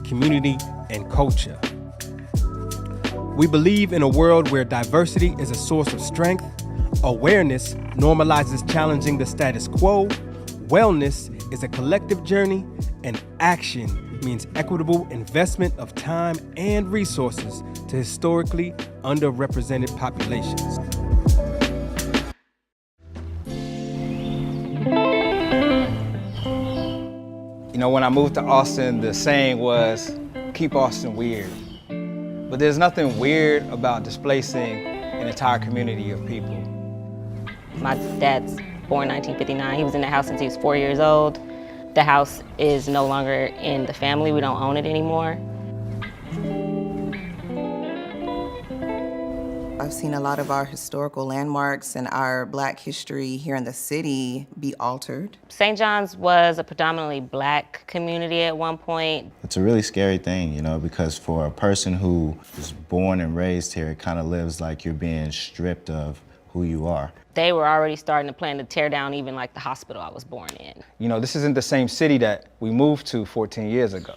community, and culture. We believe in a world where diversity is a source of strength, awareness normalizes challenging the status quo, wellness is a collective journey, and action means equitable investment of time and resources to historically underrepresented populations. You know, when I moved to Austin, the saying was, keep Austin weird. But there's nothing weird about displacing an entire community of people. My dad's born in 1959. He was in the house since he was 4 years old. The house is no longer in the family. We don't own it anymore. I've seen a lot of our historical landmarks and our Black history here in the city be altered. St. John's was a predominantly Black community at one point. It's a really scary thing, you know, because for a person who is born and raised here, it kind of lives like you're being stripped of who you are. They were already starting to plan to tear down even like the hospital I was born in. You know, this isn't the same city that we moved to 14 years ago.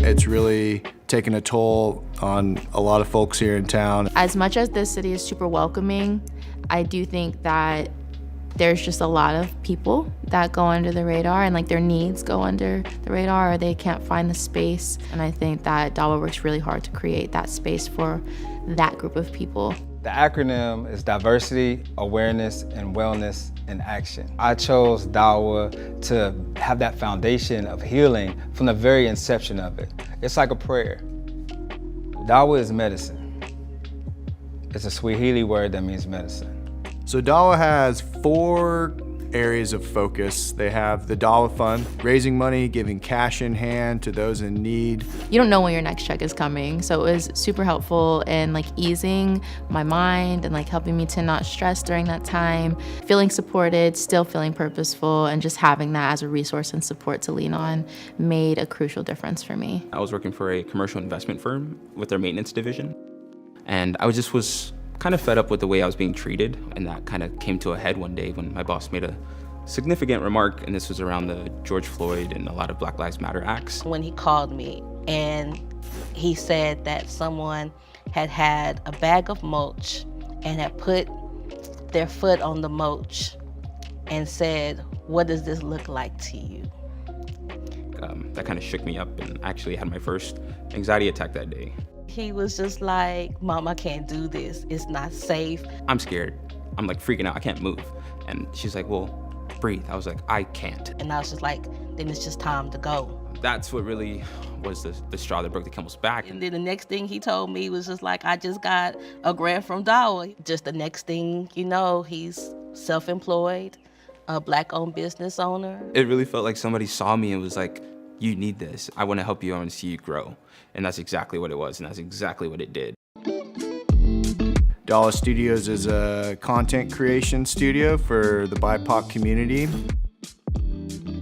It's really taken a toll on a lot of folks here in town. As much as this city is super welcoming, I do think that there's just a lot of people that go under the radar and like their needs go under the radar or they can't find the space. And I think that DAWA works really hard to create that space for that group of people. The acronym is Diversity, Awareness, and Wellness in Action. I chose DAWA to have that foundation of healing from the very inception of it. It's like a prayer. DAWA is medicine. It's a Swahili word that means medicine. So DAWA has 4 areas of focus. They have the DAWA Fund, raising money, giving cash in hand to those in need. You don't know when your next check is coming, so it was super helpful in like easing my mind and like helping me to not stress during that time, feeling supported, still feeling purposeful, and just having that as a resource and support to lean on made a crucial difference for me. I was working for a commercial investment firm with their maintenance division, and I was kind of fed up with the way I was being treated, and that kind of came to a head one day when my boss made a significant remark, and this was around the George Floyd and a lot of Black Lives Matter acts. When he called me and he said that someone had had a bag of mulch and had put their foot on the mulch and said, "What does this look like to you?" That kind of shook me up, and I actually had my first anxiety attack that day. He was just like, "Mom, I can't do this. It's not safe." I'm scared. I'm like freaking out. I can't move. And she's like, "Well, breathe." I was like, "I can't." And I was just like, then it's just time to go. That's what really was the straw that broke the camel's back. And then the next thing he told me was just like, "I just got a grant from DAWA." Just the next thing you know, he's self-employed, a Black-owned business owner. It really felt like somebody saw me and was like, "You need this. I want to help you. I want to see you grow." And that's exactly what it was, and that's exactly what it did. DAWA Studios is a content creation studio for the BIPOC community.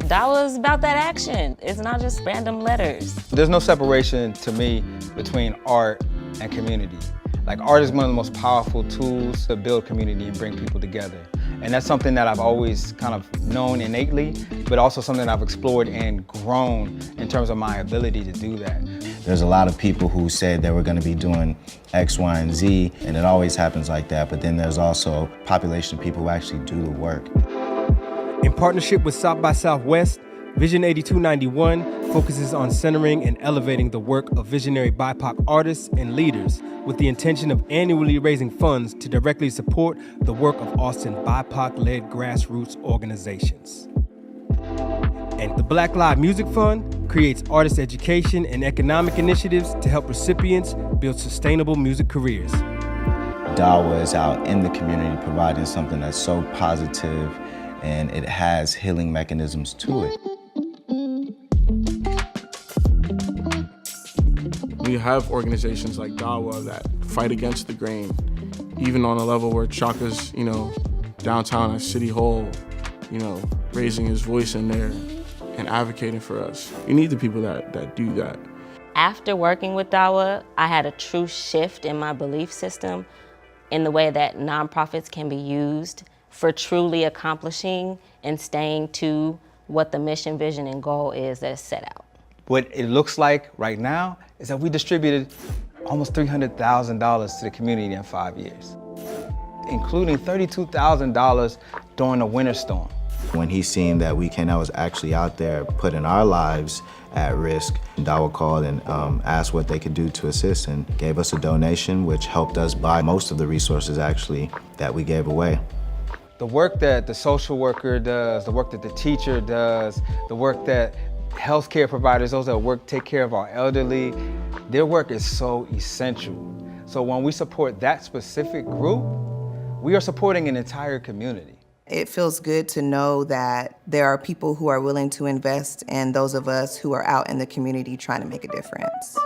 DAWA is about that action. It's not just random letters. There's no separation to me between art and community. Like, art is one of the most powerful tools to build community and bring people together. And that's something that I've always kind of known innately, but also something I've explored and grown in terms of my ability to do that. There's a lot of people who said they were going to be doing X, Y, and Z, and it always happens like that. But then there's also a population of people who actually do the work. In partnership with South by Southwest, Vision 8291 focuses on centering and elevating the work of visionary BIPOC artists and leaders with the intention of annually raising funds to directly support the work of Austin BIPOC-led grassroots organizations. And the Black Lives Music Fund creates artist education and economic initiatives to help recipients build sustainable music careers. DAWA is out in the community providing something that's so positive, and it has healing mechanisms to it. We have organizations like DAWA that fight against the grain, even on a level where Chaka's, downtown at City Hall, raising his voice in there and advocating for us. You need the people that do that. After working with DAWA, I had a true shift in my belief system in the way that nonprofits can be used for truly accomplishing and staying to what the mission, vision, and goal is that is set out. What it looks like right now is that we distributed almost $300,000 to the community in 5 years, including $32,000 during the winter storm. When he seen that Weekend was actually out there putting our lives at risk, DAWA called and asked what they could do to assist and gave us a donation, which helped us buy most of the resources actually that we gave away. The work that the social worker does, the work that the teacher does, the work that healthcare providers, those that take care of our elderly, their work is so essential. So when we support that specific group, we are supporting an entire community. It feels good to know that there are people who are willing to invest in those of us who are out in the community trying to make a difference.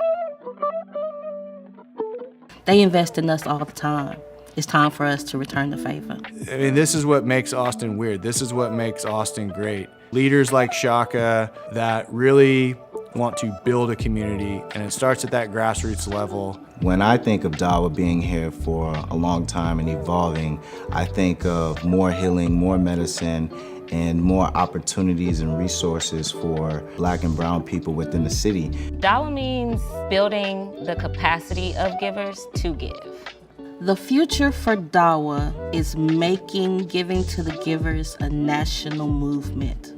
They invest in us all the time. It's time for us to return the favor. I mean, this is what makes Austin weird. This is what makes Austin great. Leaders like Shaka that really want to build a community, and it starts at that grassroots level. When I think of DAWA being here for a long time and evolving, I think of more healing, more medicine, and more opportunities and resources for Black and brown people within the city. DAWA means building the capacity of givers to give. The future for DAWA is making giving to the givers a national movement.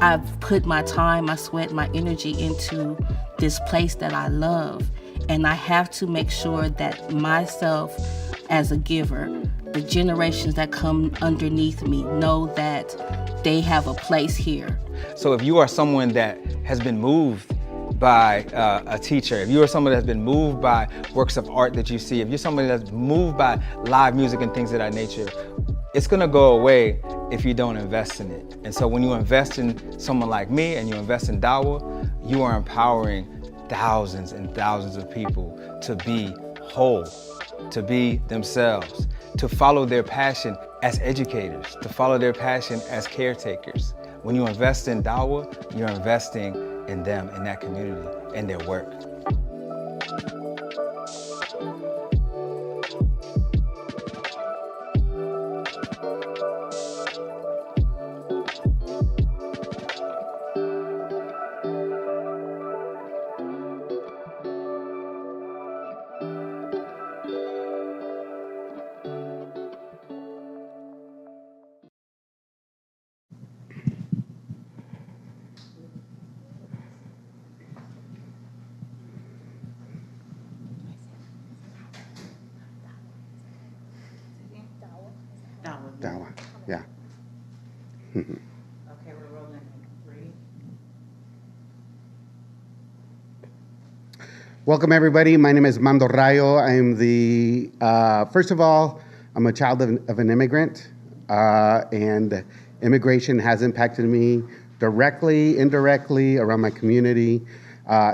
I've put my time, my sweat, my energy into this place that I love, and I have to make sure that myself as a giver, the generations that come underneath me know that they have a place here. So if you are someone that has been moved by a teacher, if you are someone that's been moved by works of art that you see, if you're somebody that's moved by live music and things of that nature, it's gonna go away if you don't invest in it. And so when you invest in someone like me and you invest in DAWA, you are empowering thousands and thousands of people to be whole, to be themselves, to follow their passion as educators, to follow their passion as caretakers. When you invest in DAWA, you're investing in them, in that community, in their work. DAWA, yeah. Okay, we're rolling. 3. Welcome everybody, my name is Mando Rayo. I'm the, first of all, I'm a child of an immigrant, and immigration has impacted me directly, indirectly, around my community,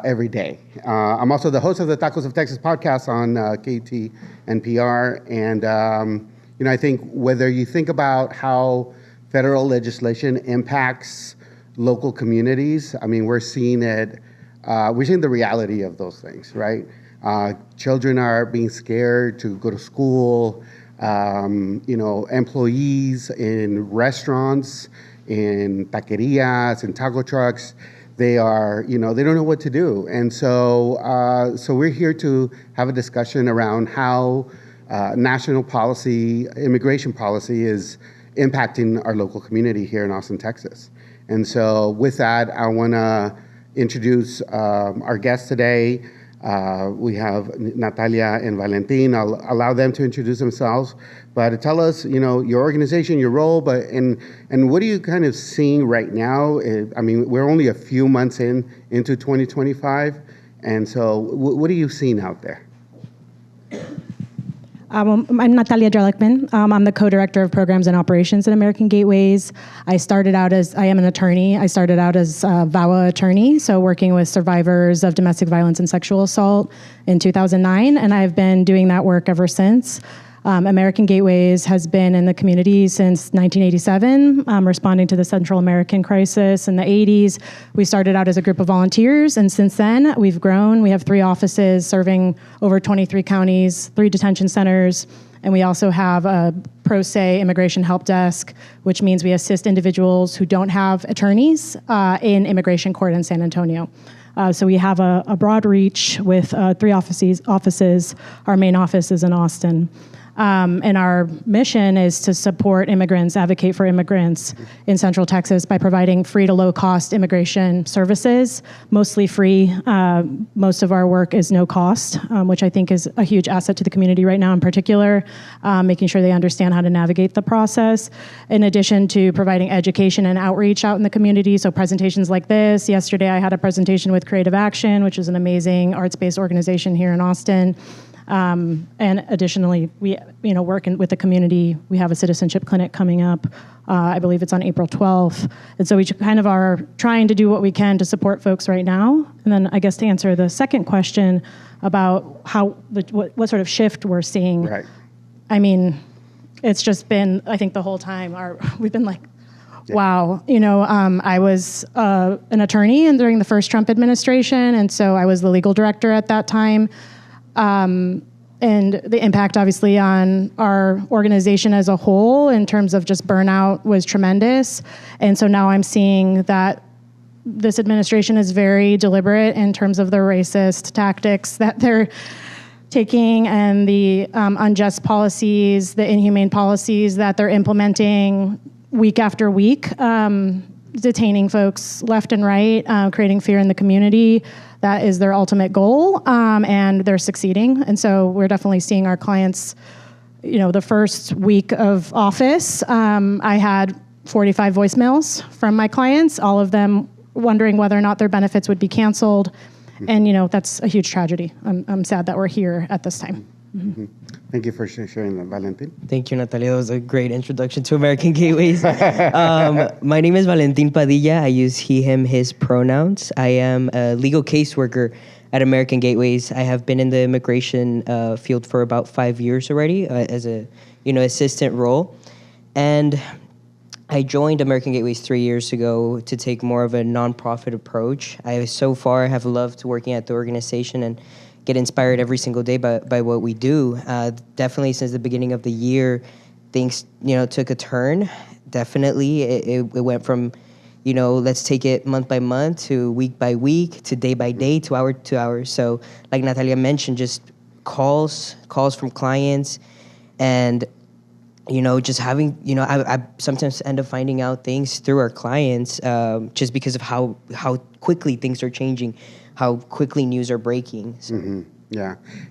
every day. I'm also the host of the Tacos of Texas podcast on KT NPR, and you know, I think whether you think about how federal legislation impacts local communities, I mean, we're seeing it, we're seeing the reality of those things, right? Children are being scared to go to school, you know, employees in restaurants, in taquerias, in taco trucks, they are, you know, they don't know what to do. And so, so we're here to have a discussion around how national policy, immigration policy is impacting our local community here in Austin, Texas. And so with that, I want to introduce our guests today. We have Natalia and Valentin. I'll allow them to introduce themselves, but tell us, you know, your organization, your role, but and what are you kind of seeing right now? I mean, we're only a few months into 2025, and so what are you seeing out there? I'm Natalia Drelickman. I'm the co-director of programs and operations at American Gateways. I am an attorney. I started out as a VAWA attorney, so working with survivors of domestic violence and sexual assault in 2009, and I've been doing that work ever since. American Gateways has been in the community since 1987, responding to the Central American crisis in the 80s. We started out as a group of volunteers, and since then we've grown. We have 3 offices serving over 23 counties, 3 detention centers, And we also have a pro se immigration help desk, which means we assist individuals who don't have attorneys in immigration court in San Antonio. So we have a broad reach with 3 offices. Our main office is in Austin. And our mission is to support immigrants, advocate for immigrants in Central Texas by providing free to low cost immigration services, mostly free. Most of our work is no cost, which I think is a huge asset to the community right now in particular, making sure they understand how to navigate the process. In addition to providing education and outreach out in the community, so presentations like this. Yesterday I had a presentation with Creative Action, which is an amazing arts-based organization here in Austin. And additionally, we work with the community. We have a citizenship clinic coming up. I believe it's on April 12th. And so we kind of are trying to do what we can to support folks right now. And then I guess to answer the second question about what sort of shift we're seeing. Right. I mean, it's just been, I think the whole time we've been like, wow. I was an attorney and during the first Trump administration. And so I was the legal director at that time. And the impact, obviously, on our organization as a whole in terms of just burnout was tremendous. And so now I'm seeing that this administration is very deliberate in terms of the racist tactics that they're taking and the unjust policies, the inhumane policies that they're implementing week after week, detaining folks left and right, creating fear in the community. That is their ultimate goal, and they're succeeding. And so we're definitely seeing our clients, the first week of office, I had 45 voicemails from my clients, all of them wondering whether or not their benefits would be canceled. And, that's a huge tragedy. I'm sad that we're here at this time. Mm-hmm. Thank you for sharing that, Valentin. Thank you, Natalia. That was a great introduction to American Gateways. My name is Valentin Padilla. I use he, him, his pronouns. I am a legal caseworker at American Gateways. I have been in the immigration field for about 5 years already as a assistant role. And I joined American Gateways 3 years ago to take more of a nonprofit approach. I so far have loved working at the organization and get inspired every single day by what we do. Definitely since the beginning of the year, things, took a turn. Definitely, it went from, let's take it month by month to week by week to day by day to hour to hour. So like Natalia mentioned, just calls from clients and, just having, I sometimes end up finding out things through our clients just because of how quickly things are changing, how quickly news are breaking. So. Mm-hmm.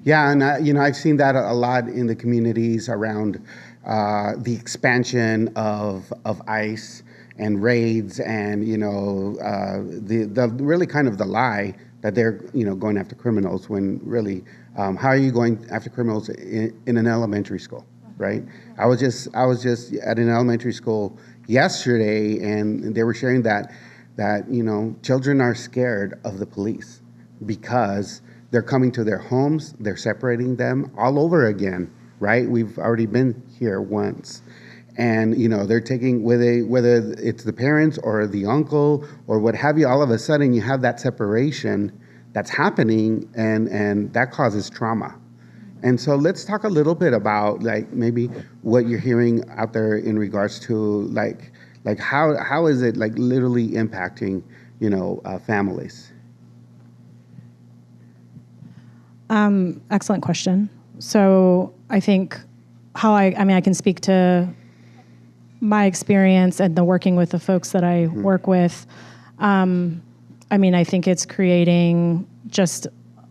Yeah, and I've seen that a lot in the communities around the expansion of ICE and raids, and the really kind of the lie that they're going after criminals when really how are you going after criminals in an elementary school, right? I was just at an elementary school yesterday, and they were sharing that children are scared of the police because they're coming to their homes, they're separating them all over again, right? We've already been here once. And, they're taking, whether it's the parents or the uncle or what have you, all of a sudden you have that separation that's happening, and that causes trauma. And so let's talk a little bit about maybe what you're hearing out there in regards to how is it literally impacting, families? Excellent question. So I think I can speak to my experience and the working with the folks that I work with. I think it's creating just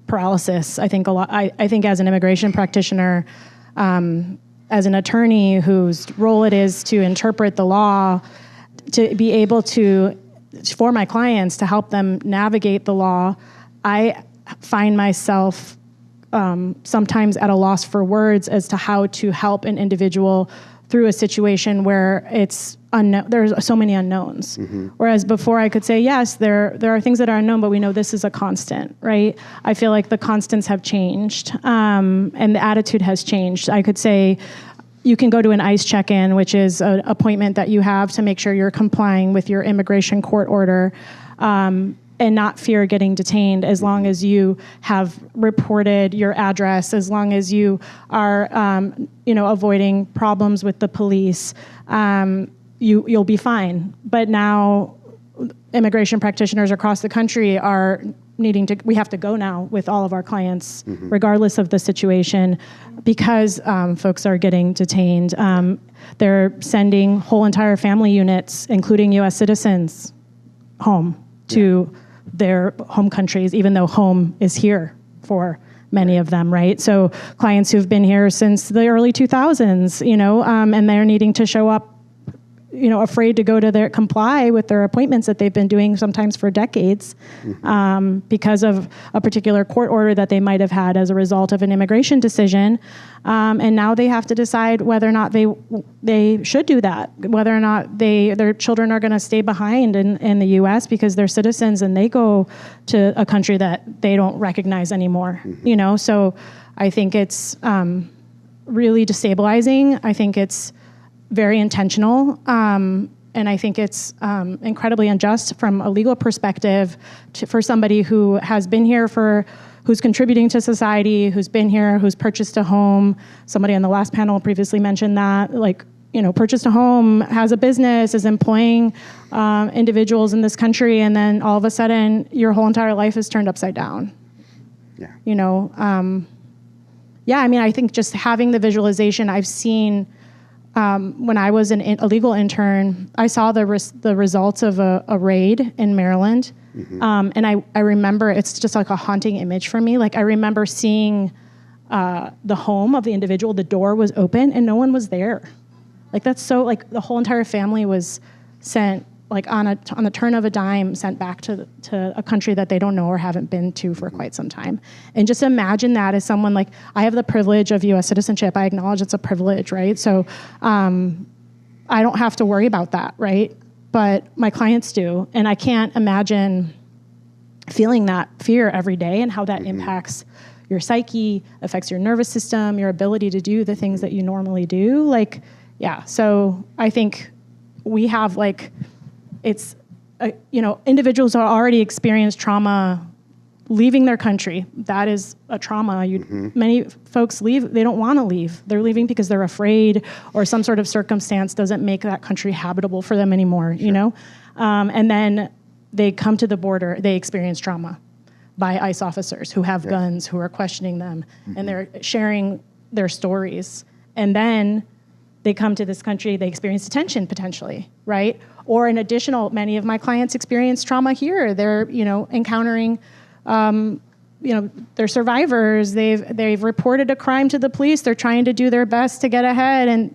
paralysis. I think I think as an immigration practitioner, as an attorney whose role it is to interpret the law, to be able to, for my clients, to help them navigate the law, I find myself sometimes at a loss for words as to how to help an individual through a situation where it's unknown. There's so many unknowns. Mm-hmm. Whereas before I could say, yes, there are things that are unknown, but we know this is a constant, right? I feel like the constants have changed, and the attitude has changed. I could say, you can go to an ICE check-in, which is an appointment that you have to make sure you're complying with your immigration court order. and not fear getting detained as long as you have reported your address, as long as you are, avoiding problems with the police, you'll be fine. But now immigration practitioners across the country are we have to go now with all of our clients, regardless of the situation, because folks are getting detained. They're sending whole entire family units, including U.S. citizens, home to their home countries, even though home is here for many of them, right? So clients who've been here since the early 2000s, and they're needing to show up, afraid to go to comply with their appointments that they've been doing sometimes for decades, because of a particular court order that they might have had as a result of an immigration decision. And now they have to decide whether or not they should do that, whether or not their children are going to stay behind in the U.S. because they're citizens and they go to a country that they don't recognize anymore. So I think it's really destabilizing. I think it's very intentional, and I think it's incredibly unjust from a legal perspective for somebody who has been here who's contributing to society, who's been here, who's purchased a home. Somebody on the last panel previously mentioned that, purchased a home, has a business, is employing individuals in this country, and then all of a sudden your whole entire life is turned upside down. I think just having the visualization, I've seen. When I was a legal intern, I saw the results of a raid in Maryland. And I remember, it's just like a haunting image for me. I remember seeing the home of the individual, the door was open and no one was there. That's so, the whole entire family was sent, on the turn of a dime, sent back to a country that they don't know or haven't been to for quite some time. And just imagine that as someone I have the privilege of U.S. citizenship. I acknowledge it's a privilege, right? So I don't have to worry about that, right? But my clients do. And I can't imagine feeling that fear every day and how that impacts your psyche, affects your nervous system, your ability to do the things that you normally do. So I think we have individuals who already experienced trauma leaving their country. That is a trauma. Many folks leave, they don't want to leave. They're leaving because they're afraid or some sort of circumstance doesn't make that country habitable for them anymore, and then they come to the border, they experience trauma by ICE officers who have guns, who are questioning them, and they're sharing their stories. And then they come to this country, they experience detention potentially, right? Or many of my clients experience trauma here. They're, encountering, they're survivors. They've reported a crime to the police. They're trying to do their best to get ahead, and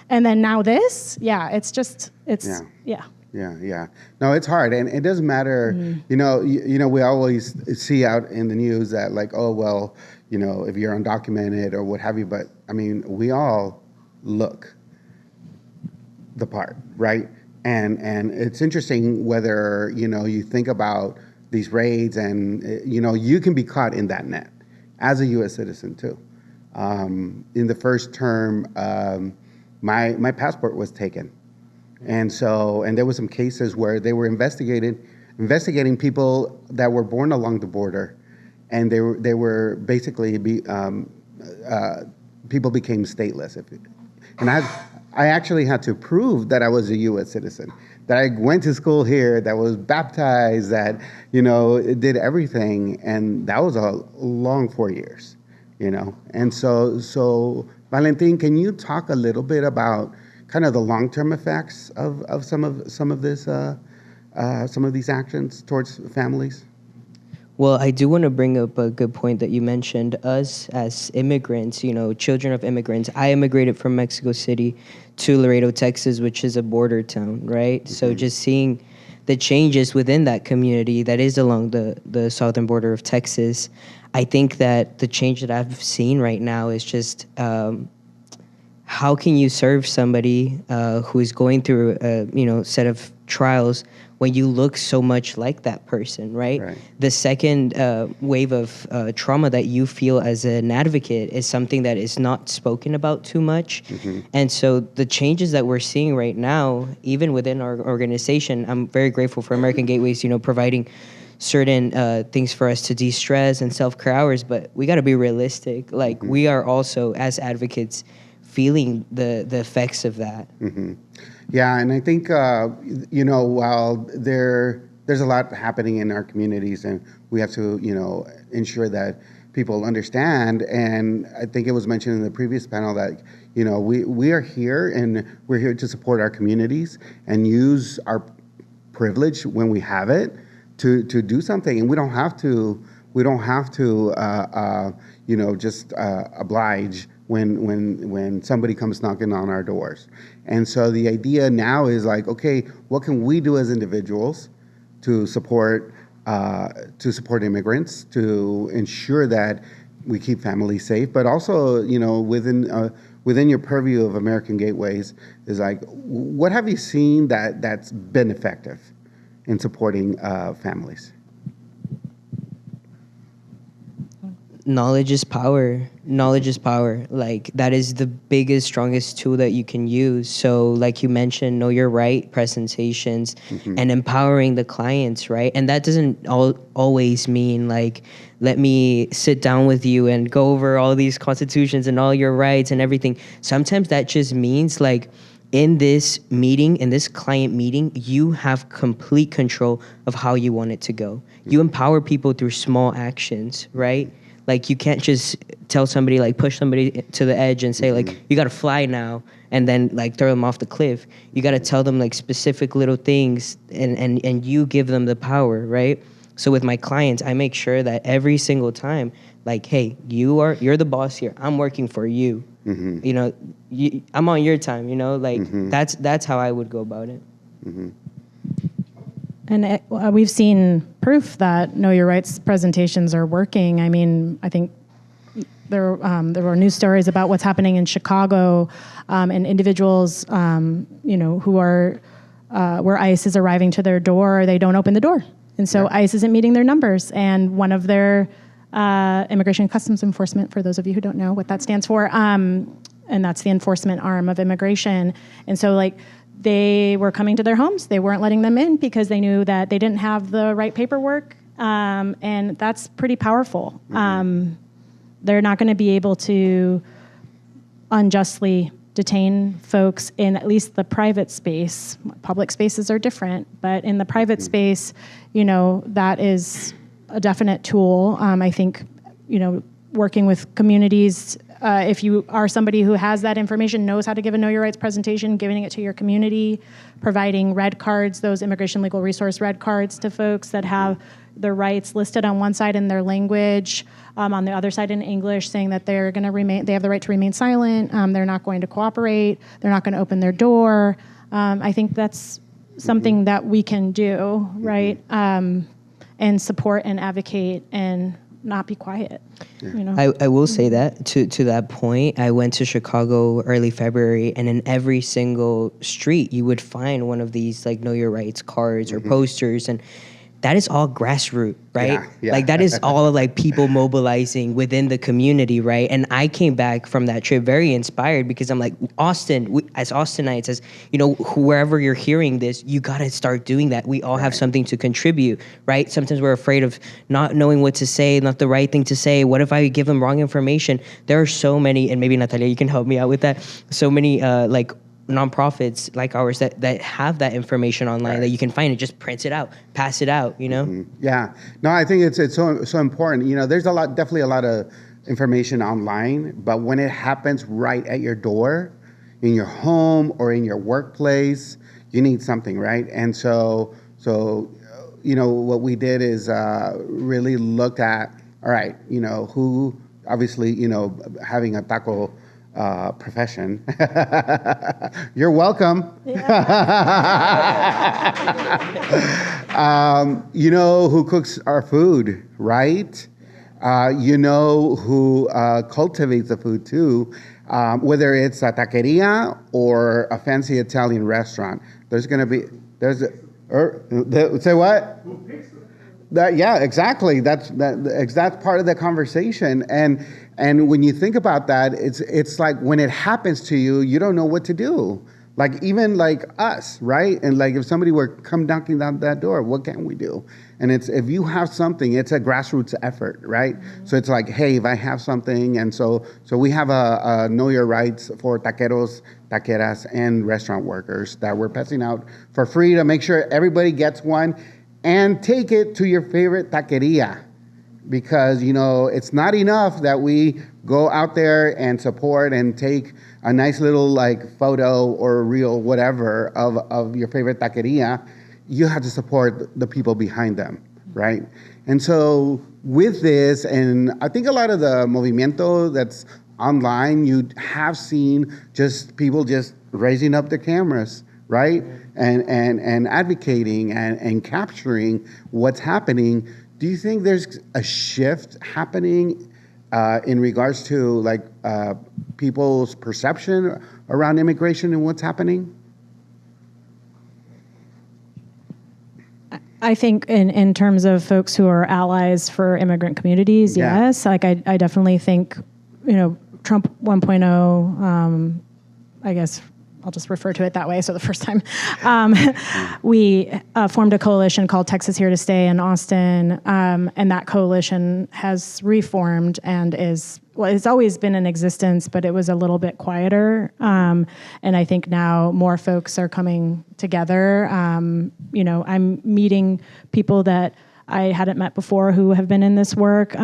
then now this. Yeah, Yeah. No, it's hard, and it doesn't matter. We always see out in the news that if you're undocumented or what have you. But I mean, we all look the part, right? And it's interesting whether you think about these raids, and you can be caught in that net as a U.S. citizen too. In the first term, my passport was taken. And there were some cases where they were investigating people that were born along the border, and they were basically people became stateless. And I actually had to prove that I was a U.S. citizen, that I went to school here, that was baptized, that did everything, and that was a long 4 years, And so Valentin, can you talk a little bit about kind of the long-term effects of some of these actions towards families? Well, I do want to bring up a good point that you mentioned. Us as immigrants, children of immigrants. I immigrated from Mexico City to Laredo, Texas, which is a border town, right? Mm-hmm. So just seeing the changes within that community that is along the southern border of Texas, I think that the change that I've seen right now is just how can you serve somebody who is going through a set of trials when you look so much like that person, right? The second wave of trauma that you feel as an advocate is something that is not spoken about too much. And so the changes that we're seeing right now, even within our organization, I'm very grateful for American Gateways, providing certain things for us to de-stress and self-care hours, but we got to be realistic. Like we are also, as advocates, feeling the effects of that. Yeah, and I think while there's a lot happening in our communities, and we have to ensure that people understand. And I think it was mentioned in the previous panel that we are here, and we're here to support our communities and use our privilege when we have it to do something, and we don't have to just oblige when somebody comes knocking on our doors. And so the idea now is like, okay, what can we do as individuals to support immigrants, to ensure that we keep families safe, but also within your purview of American Gateways is like, what have you seen that's been effective in supporting families? Knowledge is power. Knowledge is power. Like that is the biggest, strongest tool that you can use. So like you mentioned, know your right presentations and empowering the clients, right? And that doesn't always mean like, let me sit down with you and go over all these constitutions and all your rights and everything. Sometimes that just means like, in this meeting, in this client meeting, you have complete control of how you want it to go. You empower people through small actions, right? Like you can't just tell somebody, like push somebody to the edge and say like, you gotta fly now, and then like throw them off the cliff. You gotta tell them like specific little things and you give them the power, right? So with my clients, I make sure that every single time, like, hey, you're the boss here. I'm working for you. I'm on your time, like that's how I would go about it. And we've seen proof that Know Your Rights presentations are working. I mean, I think there were news stories about what's happening in Chicago, and individuals, who are where ICE is arriving to their door, they don't open the door, and so ICE isn't meeting their numbers. And one of their Immigration and Customs Enforcement, for those of you who don't know what that stands for, and that's the enforcement arm of immigration. And so, like, they were coming to their homes. They weren't letting them in because they knew that they didn't have the right paperwork, and that's pretty powerful. They're not going to be able to unjustly detain folks in at least the private space. Public spaces are different, but in the private space, that is a definite tool. I think, working with communities, if you are somebody who has that information, knows how to give a Know Your Rights presentation, giving it to your community, providing red cards, those immigration legal resource red cards to folks that have their rights listed on one side in their language, on the other side in English, saying that they're going to remain, they have the right to remain silent, they're not going to cooperate, they're not going to open their door. I think that's something that we can do, right? And support and advocate and not be quiet. I will say that to that point, I went to Chicago early February, and in every single street you would find one of these like Know Your Rights cards or posters, and that is all grassroots, right? Yeah. Like that is all like people mobilizing within the community, right? And I came back from that trip very inspired because I'm like, Austin, as Austinites, as wherever you're hearing this, you gotta start doing that. We all have something to contribute, right? Sometimes we're afraid of not knowing what to say, not the right thing to say. What if I give them wrong information? There are so many, and maybe Natalia, you can help me out with that. So many like nonprofits like ours that have that information online that you can find it, just print it out, pass it out, Yeah. No, I think it's so important. There's definitely a lot of information online, but when it happens right at your door, in your home or in your workplace, you need something, right? And so what we did is really look at, all right, who obviously, having a taco profession. You're welcome. Who cooks our food, right? Who cultivates the food too, whether it's a taqueria or a fancy Italian restaurant. There's going to be There's say what? Yeah, exactly. That's part of the conversation. And when you think about that, it's like when it happens to you, you don't know what to do. Like even like us, right? And like if somebody were come knocking down that door, what can we do? And it's if you have something, it's a grassroots effort, right? So it's like, hey, if I have something, and so we have a Know Your Rights for taqueros, taqueras, and restaurant workers that we're passing out for free to make sure everybody gets one, and take it to your favorite taqueria. Because, it's not enough that we go out there and support and take a nice little like photo or reel, whatever, of your favorite taqueria. You have to support the people behind them, right? And so with this, and I think a lot of the movimiento that's online, you have seen just people just raising up their cameras, right? And advocating and capturing what's happening. Do you think there's a shift happening in regards to like people's perception around immigration and what's happening? I think in terms of folks who are allies for immigrant communities, yes. Like I definitely think, Trump 1.0, I guess I'll just refer to it that way. So the first time we formed a coalition called Texas Here to Stay in Austin, and that coalition has reformed and it's always been in existence, but it was a little bit quieter. And I think now more folks are coming together. I'm meeting people that I hadn't met before who have been in this work.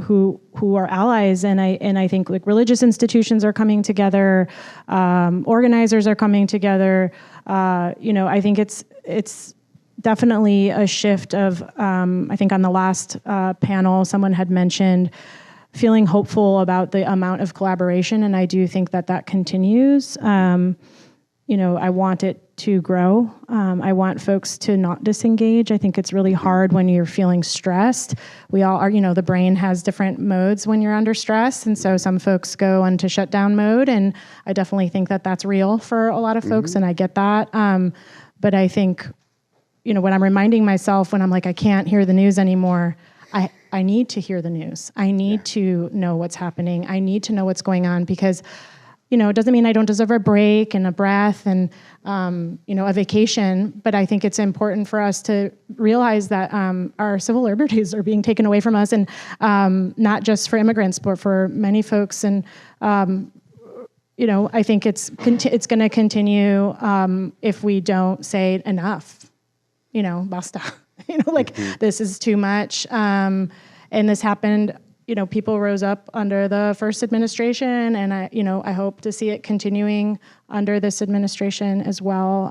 Who are allies, and I think like religious institutions are coming together, organizers are coming together. I think it's definitely a shift of. I think on the last panel, someone had mentioned feeling hopeful about the amount of collaboration, and I do think that continues. I want it to grow. I want folks to not disengage. I think it's really hard when you're feeling stressed. We all are, the brain has different modes when you're under stress. And so some folks go into shutdown mode. And I definitely think that that's real for a lot of folks. And I get that. But I think, when I'm reminding myself when I'm like, I can't hear the news anymore, I need to hear the news. I need to know what's happening. I need to know what's going on because it doesn't mean I don't deserve a break and a breath and, a vacation, but I think it's important for us to realize that our civil liberties are being taken away from us, and not just for immigrants, but for many folks. And, I think it's going to continue if we don't say enough, basta, this is too much. And this happened. People rose up under the first administration, and I hope to see it continuing under this administration as well,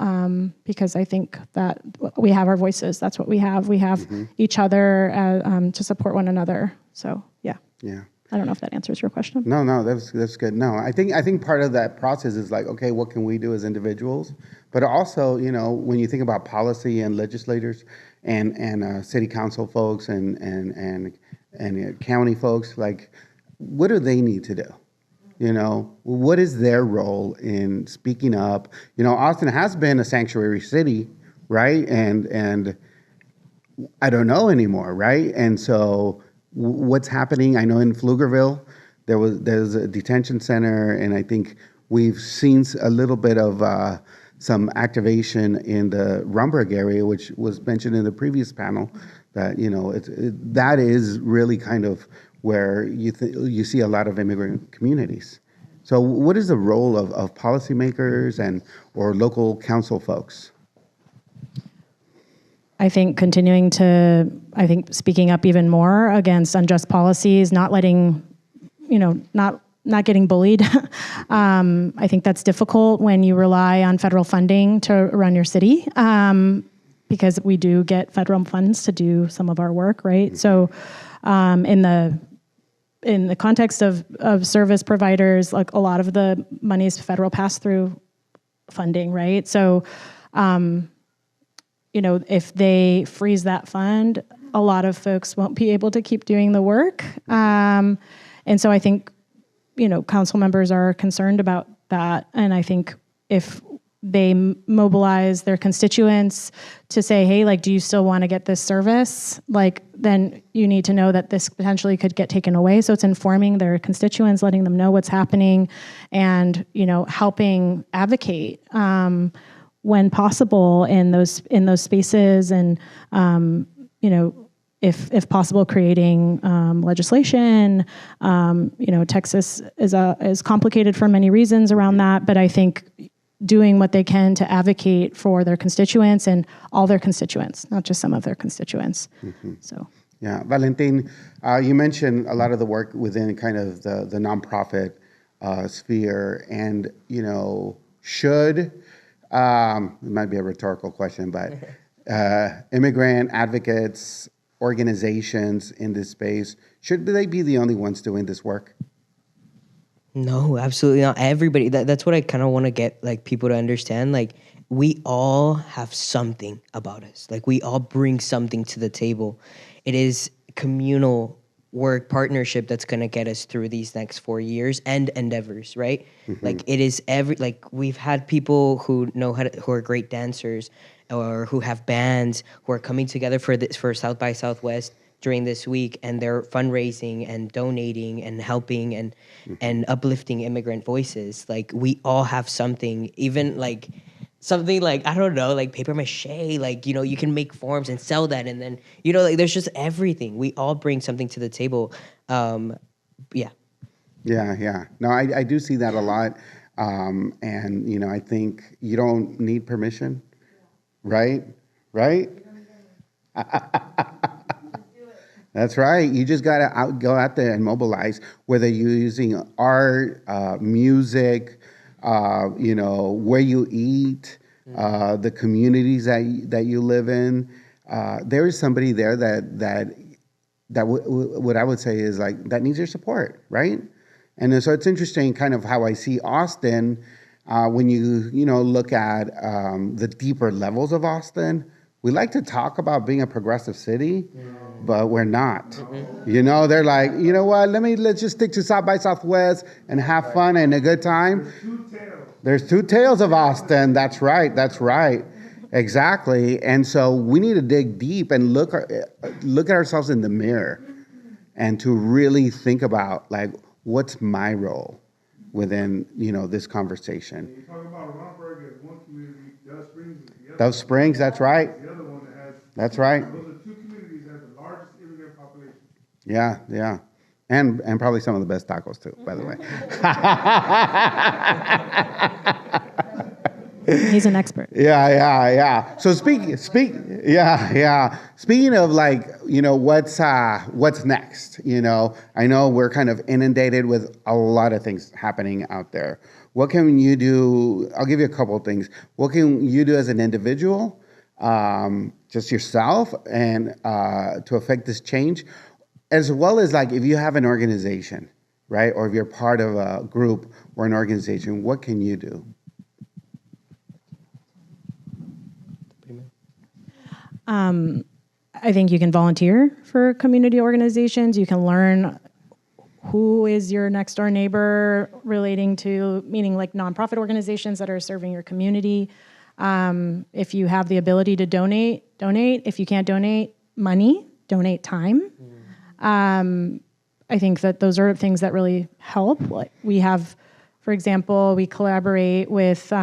because I think that we have our voices. That's what we have. We have each other to support one another. So, yeah. I don't know if that answers your question. No, that's good. No, I think part of that process is like, okay, what can we do as individuals? But also, when you think about policy and legislators and city council folks and county folks, like, what do they need to do? What is their role in speaking up? Austin has been a sanctuary city, right? And I don't know anymore, right? And so what's happening? I know in Pflugerville, there's a detention center, and I think we've seen a little bit of some activation in the Rumberg area, which was mentioned in the previous panel. That that is really kind of where you see a lot of immigrant communities. So, what is the role of policymakers or local council folks? I think speaking up even more against unjust policies, not letting, not getting bullied. I think that's difficult when you rely on federal funding to run your city. Because we do get federal funds to do some of our work, right? So, in the context of service providers, like a lot of the money is federal pass-through funding, right? So, if they freeze that fund, a lot of folks won't be able to keep doing the work. And so, I think, council members are concerned about that, and I think if they mobilize their constituents to say, hey, like, do you still want to get this service? Like, then you need to know that this potentially could get taken away. So it's informing their constituents, letting them know what's happening, and, you know, helping advocate when possible in those spaces, and, you know, if possible, creating legislation. You know, Texas is complicated for many reasons around that, but I think doing what they can to advocate for their constituents and all their constituents, not just some of their constituents. So. Yeah, Valentin, you mentioned a lot of the work within kind of the nonprofit sphere, and, you know, should, it might be a rhetorical question, but immigrant advocates, organizations in this space, should they be the only ones doing this work? No, absolutely not. Everybody. That's what I kind of want to get like people to understand. Like, we all have something about us. Like, we all bring something to the table. It is communal work partnership that's going to get us through these next 4 years and endeavors, right? Like, it is we've had people who who are great dancers, or who have bands, who are coming together for South by Southwest during this week, and they're fundraising and donating and helping and uplifting immigrant voices. Like, we all have something, even like something like, I don't know, like paper mache, like, you know, you can make forms and sell that, and then, you know, like, there's just everything. We all bring something to the table. Yeah. No, I do see that a lot. And, you know, I think you don't need permission, right? That's right. You just got to go out there and mobilize, whether you're using art, music, you know, where you eat, the communities that you live in. There is somebody there that what I would say is like, that needs your support, right? And so it's interesting kind of how I see Austin when you know, look at the deeper levels of Austin. We like to talk about being a progressive city, but we're not. You know, they're like, you know what, let's just stick to South by Southwest and have fun and a good time. There's two tales of Austin. That's right. Exactly. And so we need to dig deep and look at ourselves in the mirror, and to really think about, like, what's my role within, you know, this conversation. You talk about Romberg as one community, Dove Springs, that's right. The other one that has, that's right. Those are two communities that have the largest immigrant population. Yeah. And probably some of the best tacos too, by the way. He's an expert. Yeah. So speaking of, like, you know, what's next? You know, I know we're kind of inundated with a lot of things happening out there. What can you do? I'll give you a couple of things. What can you do as an individual, just yourself, and to affect this change, as well as, like, if you have an organization, right, or if you're part of a group or an organization, what can you do? I think you can volunteer for community organizations. You can learn who is your next door neighbor, meaning like nonprofit organizations that are serving your community. If you have the ability to donate. If you can't donate money, donate time. I think that those are things that really help. Like, we have, for example, we collaborate with the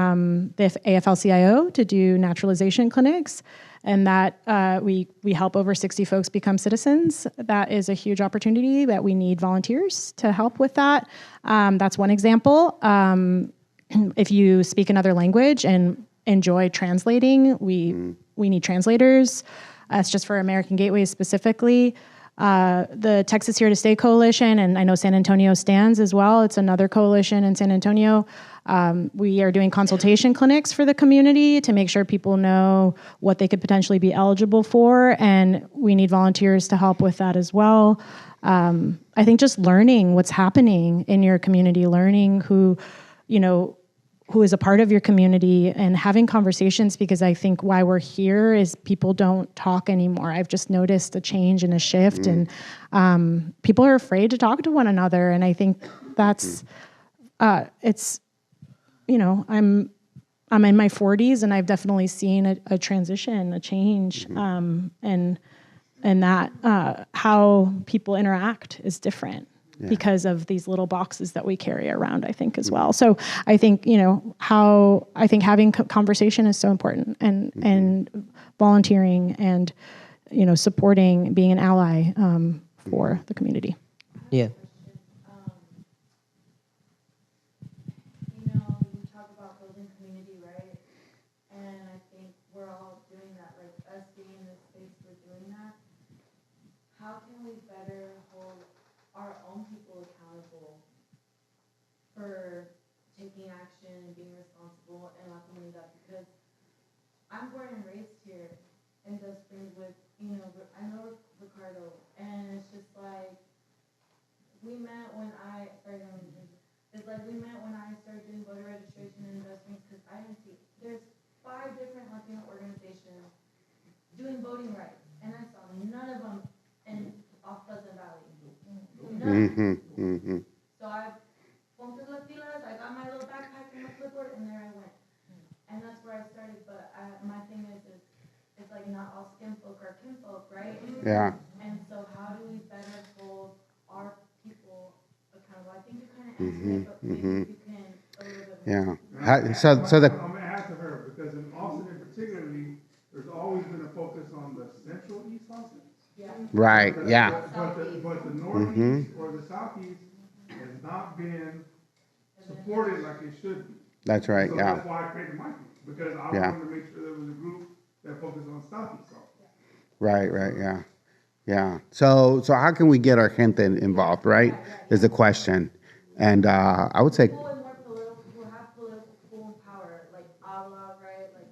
AFL-CIO to do naturalization clinics, and that we help over 60 folks become citizens. That is a huge opportunity that we need volunteers to help with that. That's one example. If you speak another language and enjoy translating, we need translators. It's just for American Gateways specifically. The Texas Here to Stay Coalition, and I know San Antonio stands as well. It's another coalition in San Antonio. We are doing consultation clinics for the community to make sure people know what they could potentially be eligible for, and we need volunteers to help with that as well. I think just learning what's happening in your community, learning who is a part of your community, and having conversations, because I think why we're here is people don't talk anymore. I've just noticed a change and a shift, and people are afraid to talk to one another. And I think that's, I'm I'm in my 40s, and I've definitely seen a transition, a change, and that how people interact is different because of these little boxes that we carry around, I think, as well. So I think, having conversation is so important, and volunteering and, supporting, being an ally for the community. Yeah. You talk about building community, right? And I think we're all doing that, like us being in this space, we're doing that. How can we better hold our own people accountable for taking action and being responsible in La Comunidad? Because I'm born and raised here in Des Springs with, I know Ricardo, and it's just like, we met when I started doing voter registration in Des Springs, because I didn't see, there's 5 different Latino organizations doing voting rights, and I saw none of them off Pleasant Valley. None. So I ponte las pilas, I got my little backpack and my clipboard, and there I went. And that's where I started, but my thing is it's like not all skin folk are kinfolk, right? Yeah. And so how do we better hold our people accountable? I think you kind of answered it, but maybe you can a little bit more. Yeah. So the. I'm going to add to her, because in Austin in particularly, there's always been a focus on the central East Austin. Yeah. Right. Yeah. But the northeast or the southeast has not been supported like it should be. That's right. So Yeah. that's why I created my group, because I Yeah. wanted to make sure there was a group that focused on southeast Austin. Right. Yeah. Yeah. So how can we get our gente involved? Right. Is the question, and I would say. People more political, who have political power, like Ala, right? Like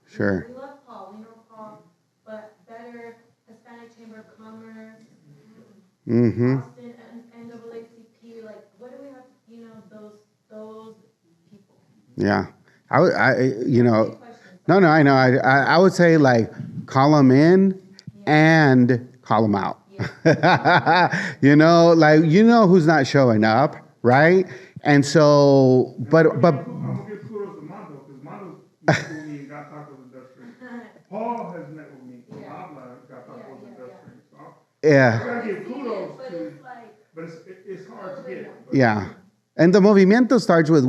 Sure. We love Paul. We know Paul, but better Hispanic Chamber of Commerce, Austin, and NAACP. Like, what do we have? Those people. Yeah. No, I know. I would say, like, call them in and call them out. Who's not showing up, right? And so, but. I'm gonna give kudos to Mondo, because Mondo's met with me and got tacos in Des Springs. Paul has met with me, and Abla got tacos in Des Springs. So Yeah. I gotta give kudos to, but it's hard to get. Yeah. And the movimiento starts with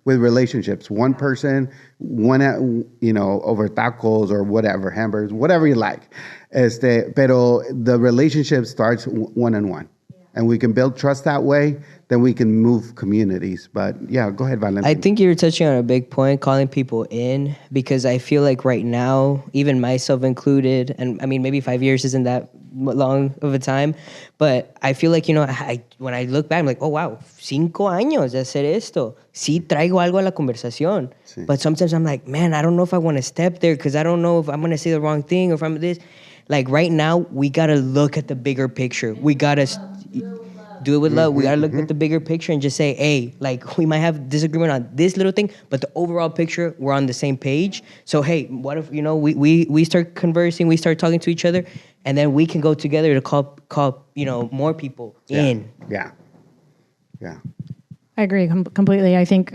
relationships. One person, over tacos or whatever, hamburgers, whatever you like. Pero the relationship starts one-on-one. And we can build trust that way, then we can move communities. But yeah, go ahead, Valentin. I think you're touching on a big point, calling people in, because I feel like right now, even myself included, and I mean, maybe 5 years isn't that long of a time, but I feel like, when I look back, I'm like, oh, wow, 5 años de hacer esto. Sí traigo algo a la conversación. Sí. But sometimes I'm like, man, I don't know if I want to step there, because I don't know if I'm going to say the wrong thing or if I'm this. Like right now, we got to look at the bigger picture. We got to do it with love. We got to look at the bigger picture and just say, hey, like we might have disagreement on this little thing, but the overall picture, we're on the same page. So, hey, what if, we start conversing, we start talking to each other, and then we can go together to call more people in. Yeah. I agree completely. I think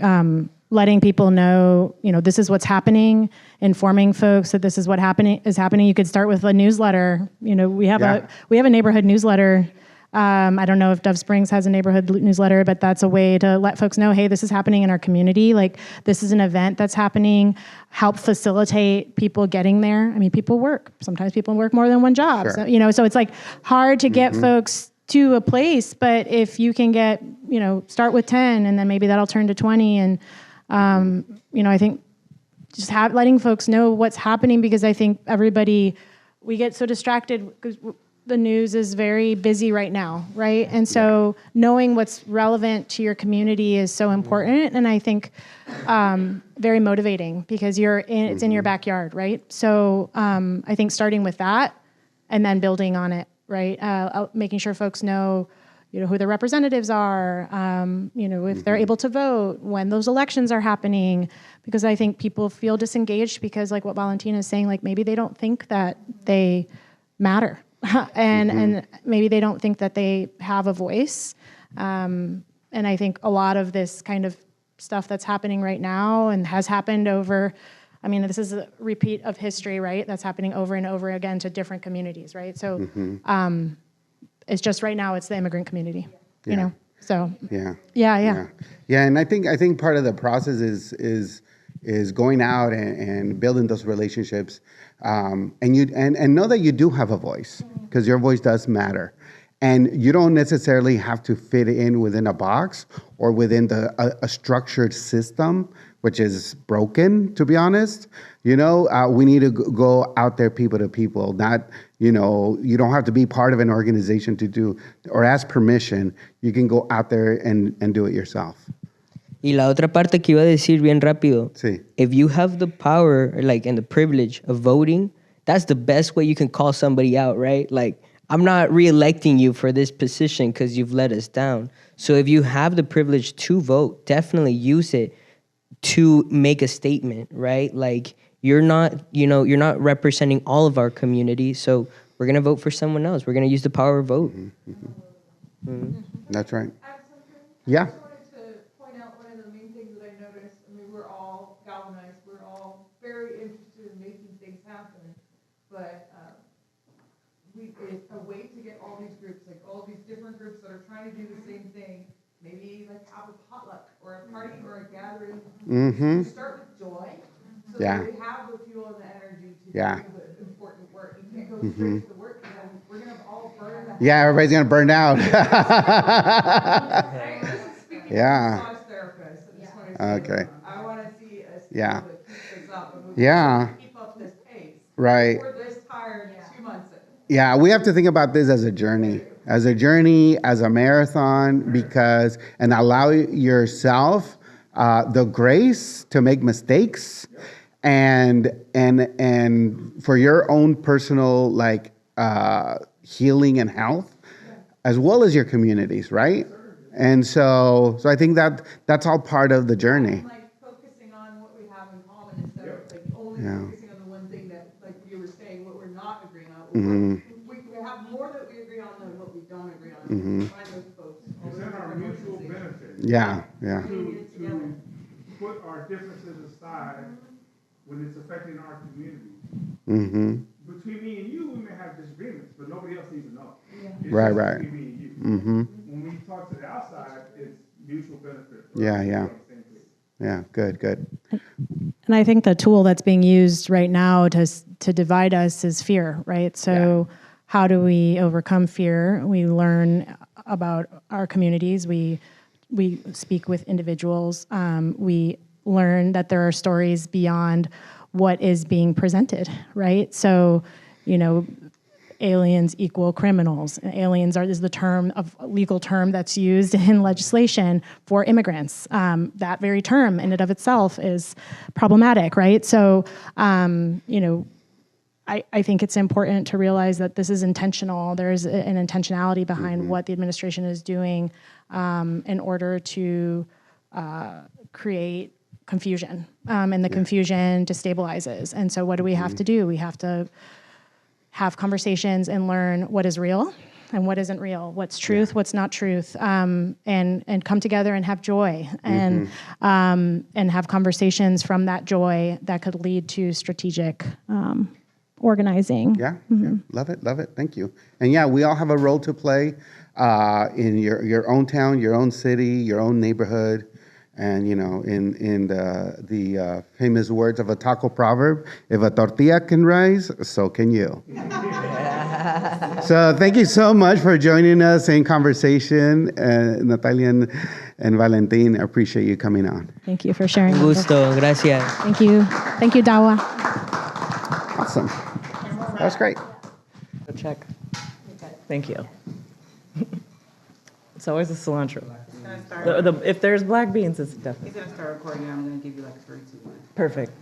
letting people know, this is what's happening, informing folks that this is what is happening. You could start with a newsletter. We have a neighborhood newsletter. I don't know if Dove Springs has a neighborhood newsletter, but that's a way to let folks know, hey, this is happening in our community. Like, this is an event that's happening. Help facilitate people getting there. I mean, people work. Sometimes people work more than one job. Sure. So, so it's like hard to get folks to a place, but if you can get, start with 10 and then maybe that'll turn to 20. And, I think just letting folks know what's happening, because I think we get so distracted because the news is very busy right now, right? And so knowing what's relevant to your community is so important, and I think very motivating, because it's in your backyard, right? So I think starting with that and then building on it, right? Making sure folks know, who their representatives are, if they're able to vote, when those elections are happening, because I think people feel disengaged because, like what Valentina is saying, like maybe they don't think that they matter. And maybe they don't think that they have a voice. And I think a lot of this kind of stuff that's happening right now and has happened over, I mean, this is a repeat of history, right? That's happening over and over again to different communities, right? So it's just right now it's the immigrant community, you know? So yeah. And I think part of the process is going out and building those relationships, and know that you do have a voice, because your voice does matter. And you don't necessarily have to fit in within a box or within a structured system, which is broken, to be honest. We need to go out there people to people, not, you don't have to be part of an organization to do, or ask permission. You can go out there and do it yourself. Y la otra parte que iba a decir bien rápido. Sí. If you have the power, and the privilege of voting, that's the best way you can call somebody out, right? Like, I'm not re-electing you for this position because you've let us down. So if you have the privilege to vote, definitely use it to make a statement, right? Like, you're not representing all of our community, so we're gonna vote for someone else. We're gonna use the power of vote. That's right. Yeah. I just wanted to point out one of the main things that I noticed. I mean, we're all galvanized. We're all very interested in making things happen, but it's a way to get all these groups, like all these different groups that are trying to do the same thing, maybe like have a potluck or a party or a gathering. Start with joy, so that we have the fuel and the energy to do the important work. You can't go straight to the work, because then we're going to all burn out. Yeah, everybody's going to burn out. This is speaking as a massage therapist. I just want to say, Okay. I want to see us keep this up. And we keep up this pace. Right. We're this tired 2 months in. Yeah, we have to think about this as a journey, as a marathon, and allow yourself the grace to make mistakes, and for your own personal healing and health, as well as your communities, right? And so I think that's all part of the journey. Like focusing on what we have in common instead of only focusing on the one thing that, like you were saying, what we're not agreeing on. We have more that we agree on than what we don't agree on. Find those folks. It's in our mutual benefit. Yeah. To put our differences aside when it's affecting our community. Between me and you, we may have disagreements, but nobody else needs to know. It's Right. Between me and you. When we talk to the outside, it's mutual benefit. Yeah. Good. And I think the tool that's being used right now to divide us is fear, right? So how do we overcome fear? We learn about our communities. We speak with individuals. We learn that there are stories beyond what is being presented, right? So, aliens equal criminals. Aliens is the legal term that's used in legislation for immigrants. That very term in and of itself is problematic, right? So, I think it's important to realize that this is intentional. There's an intentionality behind what the administration is doing in order to create confusion, and the confusion destabilizes. And so what do we have to do? We have to have conversations and learn what is real and what isn't real, what's truth, what's not truth, and come together and have joy, and have conversations from that joy that could lead to strategic organizing. Yeah. Love it. Thank you. And we all have a role to play in your own town, your own city, your own neighborhood. And in the famous words of a taco proverb, if a tortilla can rise, so can you. So thank you so much for joining us in conversation, Natalia and Valentin. I appreciate you coming on. Thank you for sharing. Gusto, gracias. Thank you, DAWA. Awesome. That was great. Check. Thank you. It's always the cilantro. If there's black beans, it's definitely. He's gonna start recording. I'm gonna give you like a 3, 2, 1. Perfect.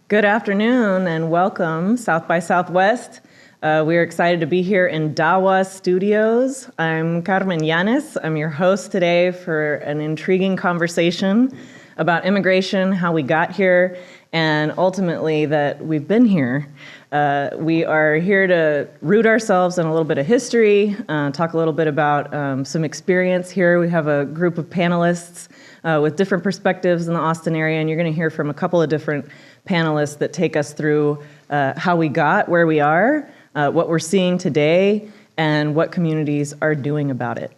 Good afternoon and welcome, South by Southwest. We are excited to be here in DAWA Studios. I'm Carmen Llanes. I'm your host today for an intriguing conversation about immigration, how we got here, and ultimately that we've been here. We are here to root ourselves in a little bit of history, talk a little bit about some experience here. We have a group of panelists with different perspectives in the Austin area, and you're going to hear from a couple of different panelists that take us through how we got where we are, what we're seeing today, and what communities are doing about it.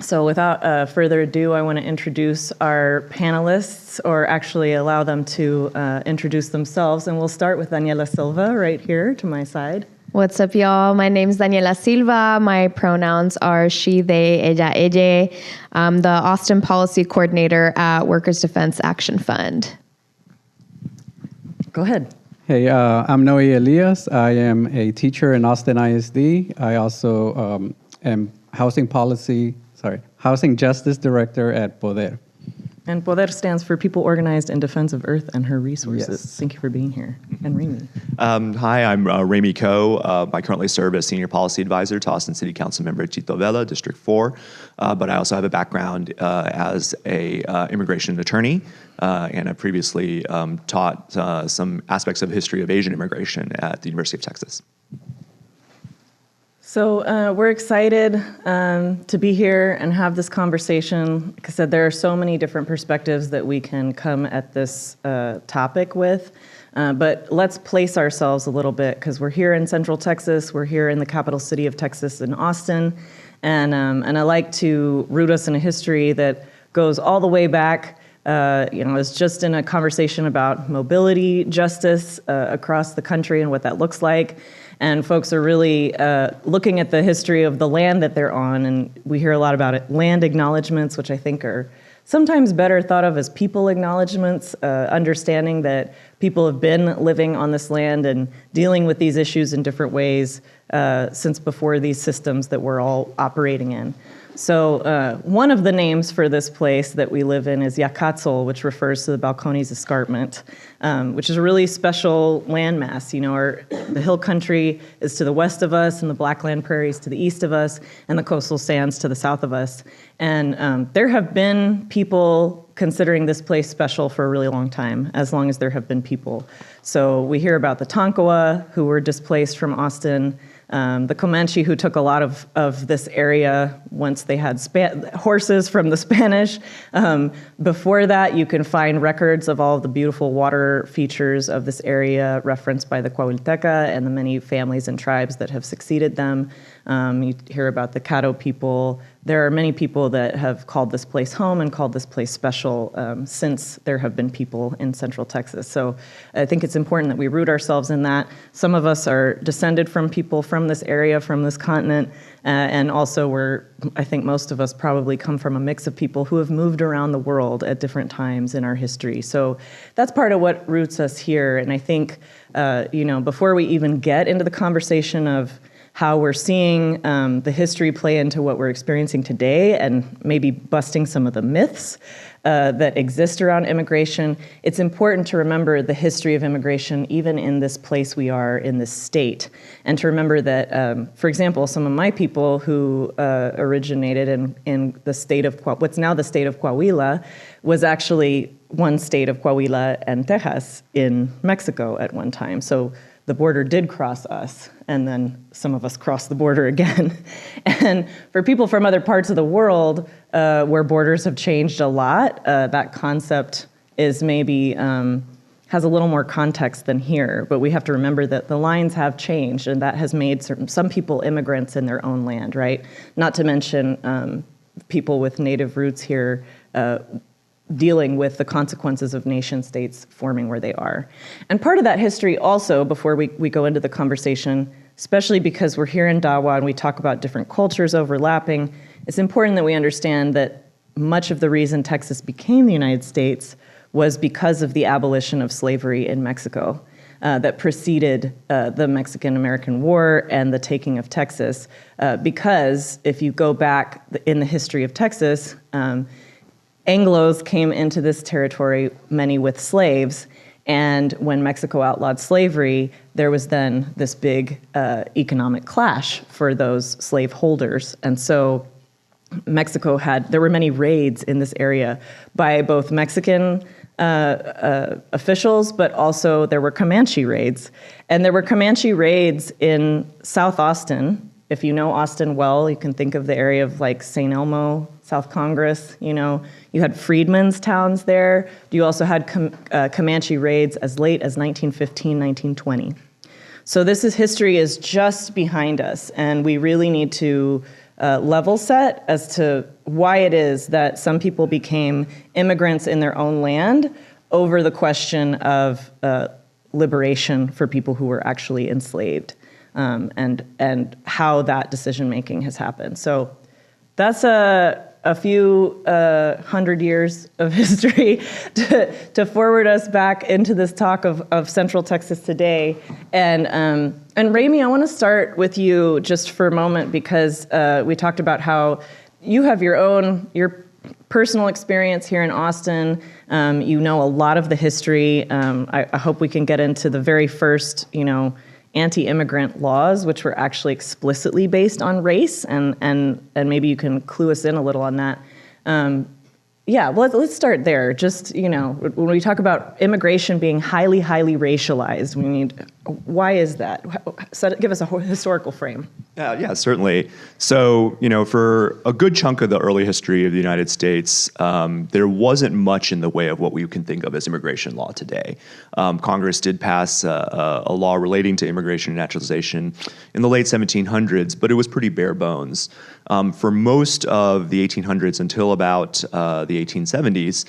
So without further ado, I want to introduce our panelists, or actually allow them to introduce themselves. And we'll start with Daniela Silva right here to my side. What's up, y'all? My name's Daniela Silva. My pronouns are she, they, ella, ella. I'm the Austin Policy Coordinator at Workers Defense Action Fund. Go ahead. Hey, I'm Noe Elias. I am a teacher in Austin ISD. I also am Housing Justice Director at Poder. And Poder stands for People Organized in Defense of Earth and Her Resources. Yes. Thank you for being here. And Remy. Hi, I'm Remy Coe. I currently serve as Senior Policy Advisor to Austin City Council Member Chito Vela, District 4. But I also have a background as a immigration attorney. And I previously taught some aspects of history of Asian immigration at the University of Texas. So we're excited to be here and have this conversation. Like I said, there are so many different perspectives that we can come at this topic with. But let's place ourselves a little bit, because we're here in Central Texas. We're here in the capital city of Texas in Austin. And I like to root us in a history that goes all the way back. I was just in a conversation about mobility justice across the country and what that looks like. And folks are really looking at the history of the land that they're on. And we hear a lot about it. Land acknowledgements, which I think are sometimes better thought of as people acknowledgements, understanding that people have been living on this land and dealing with these issues in different ways since before these systems that we're all operating in. So one of the names for this place that we live in is Yakatzol, which refers to the Balcones Escarpment, which is a really special landmass. The hill country is to the west of us, and the Blackland Prairies to the east of us, and the coastal sands to the south of us. And there have been people considering this place special for a really long time, as long as there have been people. So we hear about the Tonkawa, who were displaced from Austin, the Comanche, who took a lot of this area once they had horses from the Spanish. Before that, you can find records of all of the beautiful water features of this area referenced by the Coahuilteca and the many families and tribes that have succeeded them. You hear about the Caddo people. There are many people that have called this place home and called this place special since there have been people in Central Texas. So I think it's important that we root ourselves in that. Some of us are descended from people from this area, from this continent, and also I think most of us probably come from a mix of people who have moved around the world at different times in our history. So that's part of what roots us here. And I think, before we even get into the conversation of how we're seeing the history play into what we're experiencing today, and maybe busting some of the myths that exist around immigration, it's important to remember the history of immigration even in this place we are, in this state. And to remember that, for example, some of my people who originated in the state of what's now the state of Coahuila was actually one state of Coahuila and Texas in Mexico at one time. So the border did cross us, and then some of us crossed the border again. And for people from other parts of the world where borders have changed a lot, that concept is maybe has a little more context than here. But we have to remember that the lines have changed, and that has made some people immigrants in their own land, right? Not to mention people with native roots here dealing with the consequences of nation states forming where they are. And part of that history also, before we go into the conversation, especially because we're here in DAWA and we talk about different cultures overlapping, it's important that we understand that much of the reason Texas became the United States was because of the abolition of slavery in Mexico that preceded the Mexican-American War and the taking of Texas. Because if you go back in the history of Texas, Anglos came into this territory, many with slaves, and when Mexico outlawed slavery, there was then this big economic clash for those slave holders. And so there were many raids in this area by both Mexican officials, but also there were Comanche raids. And there were Comanche raids in South Austin. If you know Austin well, you can think of the area of like St. Elmo, South Congress, You had freedmen's towns there. You also had Comanche raids as late as 1915, 1920. So history is just behind us, and we really need to level set as to why it is that some people became immigrants in their own land over the question of liberation for people who were actually enslaved, and how that decision making has happened. So that's a few 100 years of history to forward us back into this talk of Central Texas today. And Ramey, I want to start with you just for a moment, because we talked about how you have your personal experience here in Austin. You know a lot of the history. I hope we can get into the very first, anti-immigrant laws, which were actually explicitly based on race, and maybe you can clue us in a little on that. Let's start there. Just, when we talk about immigration being highly, highly racialized, why is that? Give us a historical frame. Yeah, certainly. So, for a good chunk of the early history of the United States, there wasn't much in the way of what we can think of as immigration law today. Congress did pass a law relating to immigration and naturalization in the late 1700s, but it was pretty bare bones. For most of the 1800s until about the 1870s,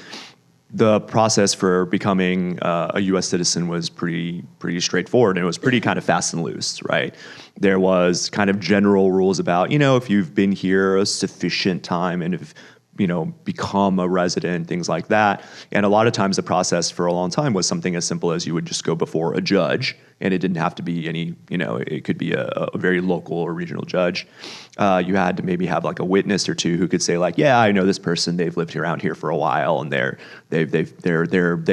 the process for becoming a U.S. citizen was pretty straightforward, and it was pretty kind of fast and loose, right? There was kind of general rules about, if you've been here a sufficient time and if become a resident, things like that. And a lot of times the process for a long time was something as simple as you would just go before a judge, and it didn't have to be any, it could be a very local or regional judge. You had to maybe have like a witness or two who could say like, yeah, I know this person, they've lived around here for a while, and they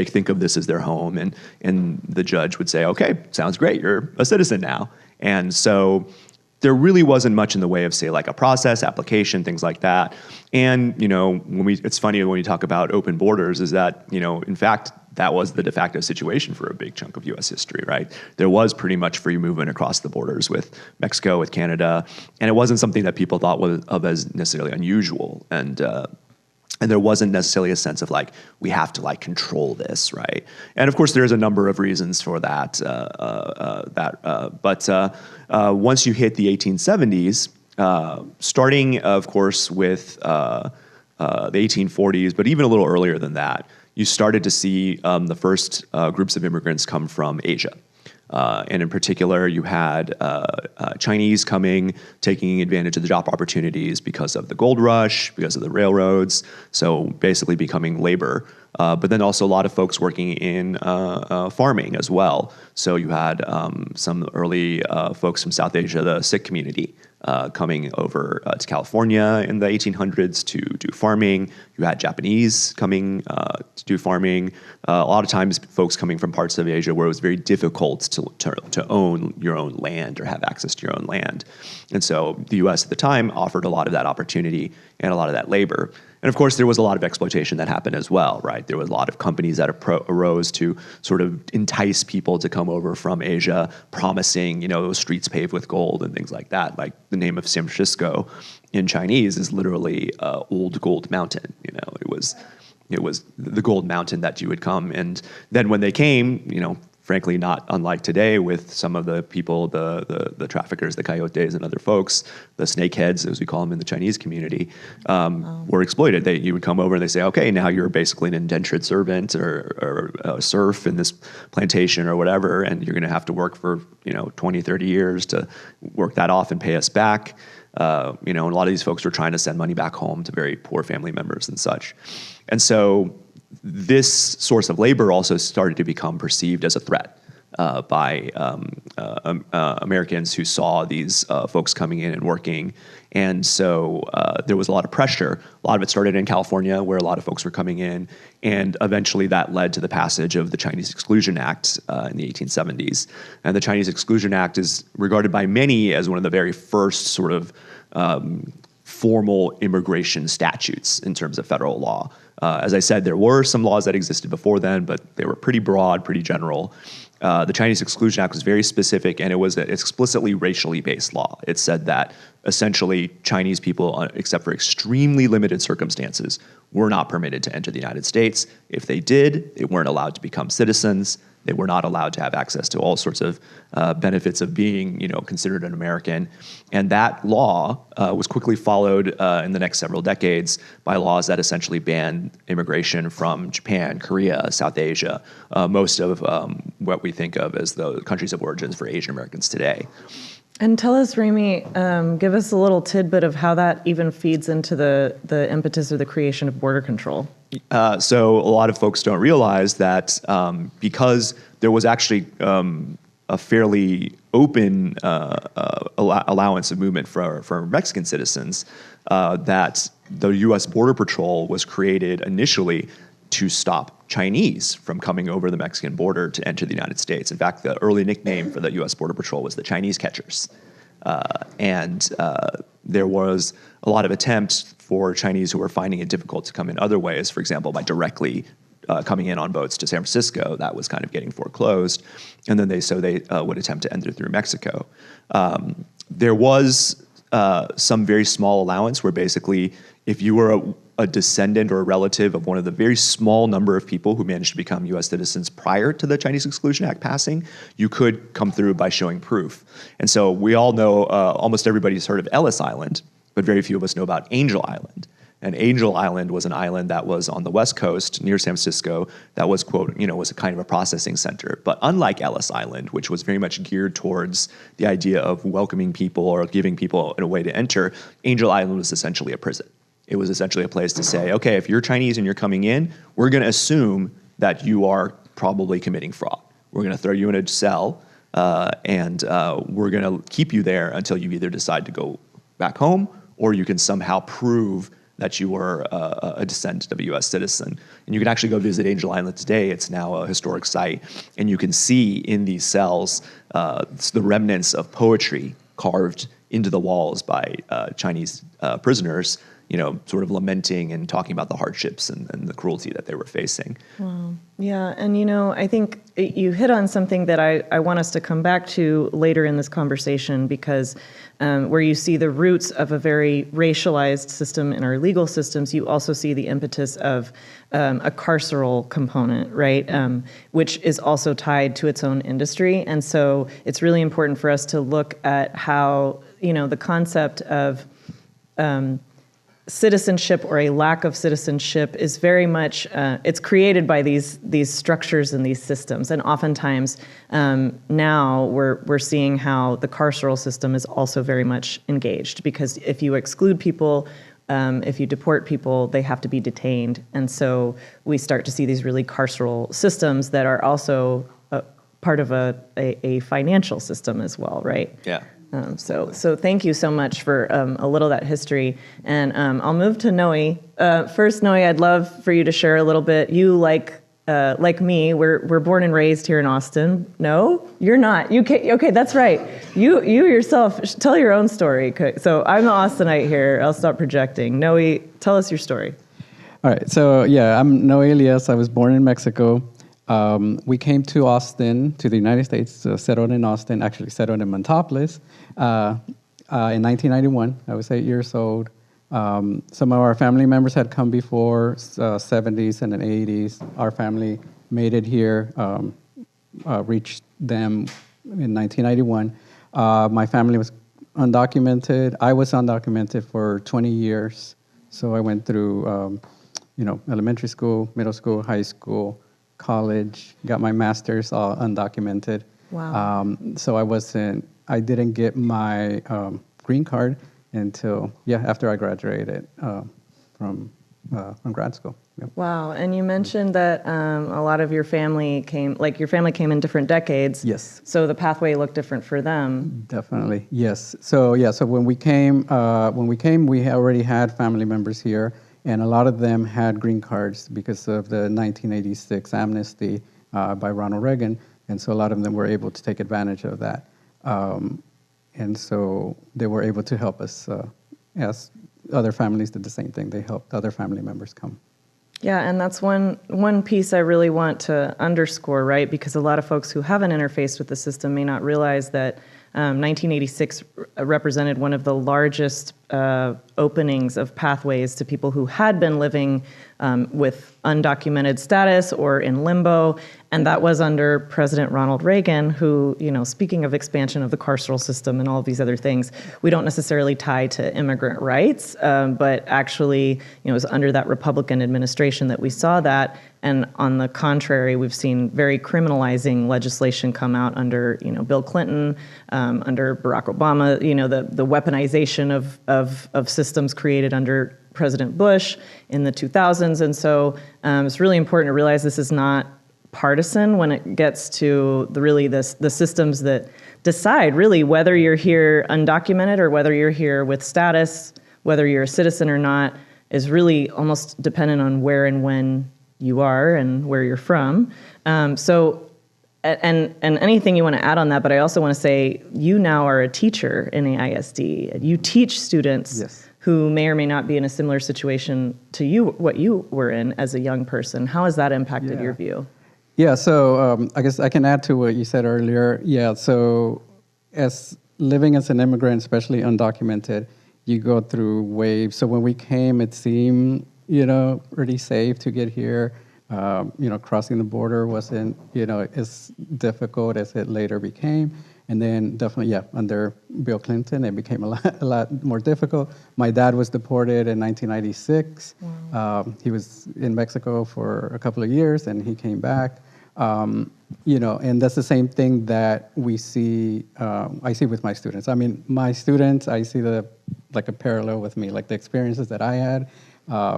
think of this as their home, and the judge would say, okay, sounds great, you're a citizen now. And so there really wasn't much in the way of, say, like a process, application, things like that. And, it's funny when we talk about open borders is that, in fact, that was the de facto situation for a big chunk of U.S. history, right? There was pretty much free movement across the borders with Mexico, with Canada, and it wasn't something that people thought of as necessarily unusual. And there wasn't necessarily a sense of like, we have to like control this, right? And of course, there's a number of reasons for that. But once you hit the 1870s, starting, of course, with the 1840s, but even a little earlier than that, you started to see the first groups of immigrants come from Asia. And in particular, you had Chinese coming, taking advantage of the job opportunities because of the gold rush, because of the railroads, so basically becoming labor. But then also a lot of folks working in farming as well. So you had some early folks from South Asia, the Sikh community, coming over to California in the 1800s to do farming. You had Japanese coming to do farming. A lot of times folks coming from parts of Asia where it was very difficult to own your own land or have access to your own land. And so the US at the time offered a lot of that opportunity and a lot of that labor. And of course, there was a lot of exploitation that happened as well, right? There was a lot of companies that arose to sort of entice people to come over from Asia, promising, streets paved with gold and things like that. Like the name of San Francisco in Chinese is literally Old Gold Mountain. It was the gold mountain that you would come. And then when they came, frankly, not unlike today with some of the people, the traffickers, the coyotes and other folks, the snakeheads, as we call them in the Chinese community, were exploited. You would come over and they say, okay, now you're basically an indentured servant or a serf in this plantation or whatever, and you're going to have to work for 20, 30 years to work that off and pay us back. And a lot of these folks were trying to send money back home to very poor family members and such. And so this source of labor also started to become perceived as a threat by Americans who saw these folks coming in and working. And so there was a lot of pressure. A lot of it started in California, where a lot of folks were coming in. And eventually that led to the passage of the Chinese Exclusion Act in the 1870s. And the Chinese Exclusion Act is regarded by many as one of the very first sort of formal immigration statutes in terms of federal law. As I said, there were some laws that existed before then, but they were pretty broad, pretty general. The Chinese Exclusion Act was very specific, and it was an explicitly racially based law. It said that essentially Chinese people, except for extremely limited circumstances, were not permitted to enter the United States. If they did, they weren't allowed to become citizens. They were not allowed to have access to all sorts of benefits of being, considered an American. And that law was quickly followed in the next several decades by laws that essentially banned immigration from Japan, Korea, South Asia, most of what we think of as the countries of origins for Asian Americans today. And tell us, Ramy, give us a little tidbit of how that even feeds into the impetus of the creation of border control. So a lot of folks don't realize that because there was actually a fairly open allowance of movement for Mexican citizens, that the U.S. Border Patrol was created initially to stop Chinese from coming over the Mexican border to enter the United States. In fact, the early nickname for the U.S. Border Patrol was the Chinese Catchers. And there was a lot of attempts for Chinese who were finding it difficult to come in other ways, for example, by directly coming in on boats to San Francisco. That was kind of getting foreclosed. And then they would attempt to enter through Mexico. There was some very small allowance where basically if you were a descendant or a relative of one of the very small number of people who managed to become U.S. citizens prior to the Chinese Exclusion Act passing, you could come through by showing proof. And so we all know, almost everybody's heard of Ellis Island, but very few of us know about Angel Island. And Angel Island was an island that was on the West Coast near San Francisco that was, quote, was a kind of a processing center. But unlike Ellis Island, which was very much geared towards the idea of welcoming people or giving people a way to enter, Angel Island was essentially a prison. It was essentially a place to say, okay, if you're Chinese and you're coming in, we're going to assume that you are probably committing fraud. We're going to throw you in a cell, and we're going to keep you there until you either decide to go back home or you can somehow prove that you were a descendant of a U.S. citizen. And you can actually go visit Angel Island today. It's now a historic site. And you can see in these cells the remnants of poetry carved into the walls by Chinese prisoners, sort of lamenting and talking about the hardships and the cruelty that they were facing. Wow. Yeah, and I think you hit on something that I want us to come back to later in this conversation, because where you see the roots of a very racialized system in our legal systems, you also see the impetus of a carceral component, right, which is also tied to its own industry. And so it's really important for us to look at how, the concept of citizenship or a lack of citizenship is very much, it's created by these structures and these systems. And oftentimes now we're seeing how the carceral system is also very much engaged, because if you exclude people, if you deport people, they have to be detained. And so we start to see these really carceral systems that are also part of a financial system as well, right? Yeah. So thank you so much for a little of that history. And I'll move to Noe. First, Noe, I'd love for you to share a little bit. You, like me, we're born and raised here in Austin. No, you're not. You can't, okay, that's right. You yourself, tell your own story. Okay, so I'm the Austinite here. I'll stop projecting. Noe, tell us your story. All right, so yeah, I'm Noe Elias. I was born in Mexico. We came to Austin, to the United States, settled in Austin, actually settled in Montopolis in 1991. I was 8 years old. Some of our family members had come before, 70s and the 80s. Our family made it here, reached them in 1991. My family was undocumented. I was undocumented for 20 years. So I went through, elementary school, middle school, high school, college, got my master's, all undocumented. Wow. So I didn't get my green card until, after I graduated from grad school. Yep. Wow, and you mentioned that a lot of your family came in different decades. Yes. So the pathway looked different for them. Definitely, yes. So when we came, we already had family members here. And a lot of them had green cards because of the 1986 amnesty by Ronald Reagan. And so a lot of them were able to take advantage of that. And so they were able to help us as other families did the same thing. They helped other family members come. Yeah, and that's one piece I really want to underscore, right? Because a lot of folks who haven't interfaced with the system may not realize that 1986 represented one of the largest openings of pathways to people who had been living with undocumented status or in limbo, and that was under President Ronald Reagan, who, speaking of expansion of the carceral system and all of these other things, we don't necessarily tie to immigrant rights, but actually, it was under that Republican administration that we saw that. And on the contrary, we've seen very criminalizing legislation come out under, Bill Clinton, under Barack Obama, the weaponization of systems created under President Bush in the 2000s. And so it's really important to realize this is not partisan when it gets to the systems that decide really whether you're here undocumented or whether you're here with status, whether you're a citizen or not, is really almost dependent on where and when you are and where you're from. And anything you want to add on that, but I also want to say you now are a teacher in the ISD. You teach students who may or may not be in a similar situation to you, what you were in as a young person. How has that impacted your view? Yeah, so I guess I can add to what you said earlier. Yeah, so as living as an immigrant, especially undocumented, you go through waves. So when we came, it seemed, pretty safe to get here. Crossing the border wasn't, as difficult as it later became. And then definitely, under Bill Clinton, it became a lot more difficult. My dad was deported in 1996. He was in Mexico for a couple of years, and he came back. And that's the same thing that we see, I see with my students. I mean, my students, I see like a parallel with me, like the experiences that I had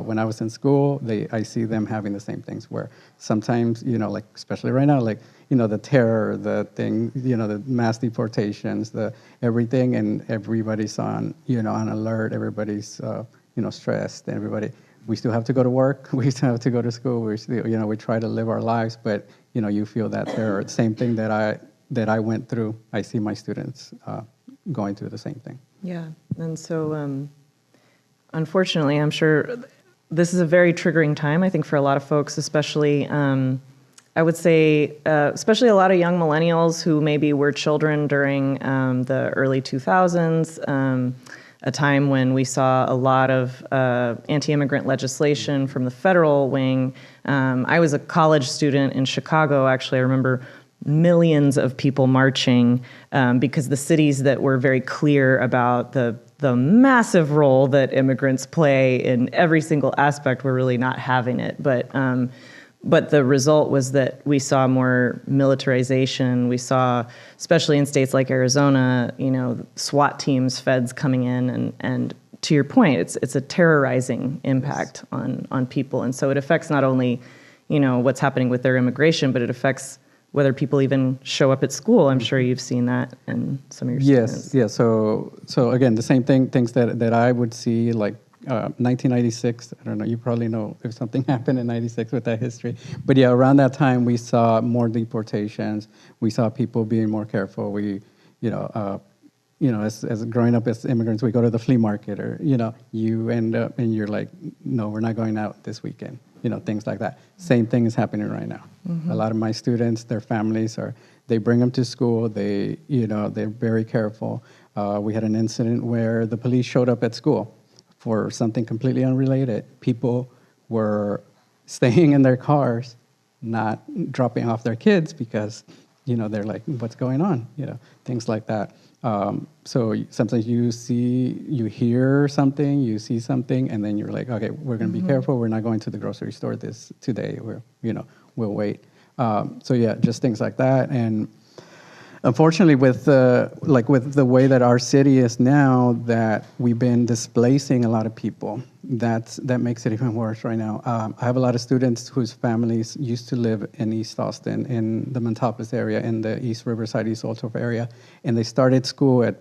when I was in school, I see them having the same things where sometimes, like especially right now, like, the terror, the thing, the mass deportations, the everything, and everybody's on alert, everybody's, stressed, we still have to go to work, we still have to go to school, we still, we try to live our lives, but, you feel that terror. Same thing that I went through, I see my students going through the same thing. Yeah, and so, unfortunately, I'm sure this is a very triggering time, I think, for a lot of folks, especially, I would say, especially a lot of young millennials who maybe were children during the early 2000s, a time when we saw a lot of anti-immigrant legislation from the federal wing. I was a college student in Chicago, actually. I remember millions of people marching because the cities that were very clear about the massive role that immigrants play in every single aspect were really not having it. But the result was that we saw more militarization. We saw, especially in states like Arizona, SWAT teams, feds coming in, and to your point, it's a terrorizing impact on people. And so it affects not only, what's happening with their immigration, but it affects whether people even show up at school. I'm sure you've seen that in some of your students. Yes, yeah. So again, the same things that I would see, like 1996, I don't know, you probably know if something happened in 96 with that history. But yeah, around that time, we saw more deportations. We saw people being more careful. We, as growing up as immigrants, we go to the flea market or, you end up and you're like, no, we're not going out this weekend. Things like that. Same thing is happening right now. Mm-hmm. A lot of my students, their families they bring them to school. They're very careful. We had an incident where the police showed up at school for something completely unrelated. People were staying in their cars, not dropping off their kids because, they're like, what's going on? Things like that. So sometimes you hear something, you see something, and then you're like, okay, we're going to be careful. We're not going to the grocery store today. We'll wait. Just things like that. And unfortunately, with the way that our city is now, that we've been displacing a lot of people, that makes it even worse right now. I have a lot of students whose families used to live in East Austin, in the Montopolis area, in the East Riverside, East Altorf area, and they started school at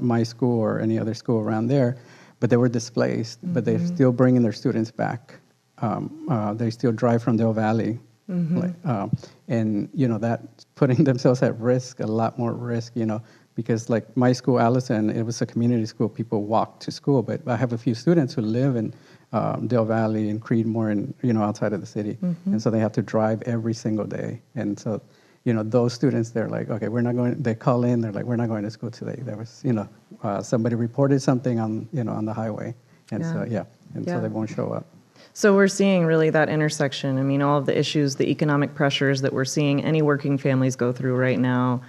my school or any other school around there, but they were displaced, but they're still bringing their students back. They still drive from Del Valley. And that's putting themselves at risk, a lot more risk, because like my school, Allison, it was a community school. People walk to school, but I have a few students who live in Dale Valley and Creedmoor and, outside of the city. And so they have to drive every single day. And so, those students, they're like, okay, we're not going, they call in, they're like, we're not going to school today. There was, somebody reported something on, on the highway. And so they won't show up. So we're seeing really that intersection. I mean, all of the issues, the economic pressures that we're seeing any working families go through right now,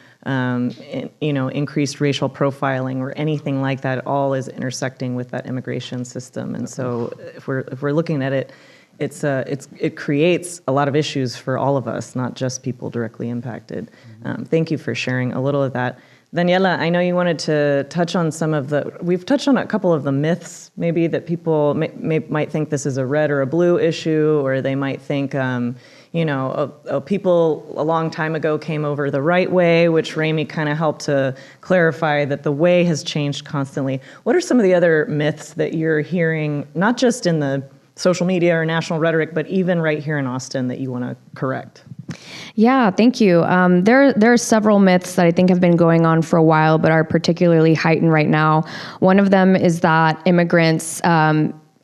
increased racial profiling or anything like that, all is intersecting with that immigration system. And so if we're looking at it, it creates a lot of issues for all of us, not just people directly impacted. Thank you for sharing a little of that. Daniela, I know you wanted to touch on we've touched on a couple of the myths, maybe that people might think this is a red or a blue issue, or they might think, people a long time ago came over the right way, which Ramy kind of helped to clarify that the way has changed constantly. What are some of the other myths that you're hearing, not just in the social media or national rhetoric, but even right here in Austin that you want to correct? Yeah, thank you. There are several myths that I think have been going on for a while, but are particularly heightened right now. One of them is that immigrants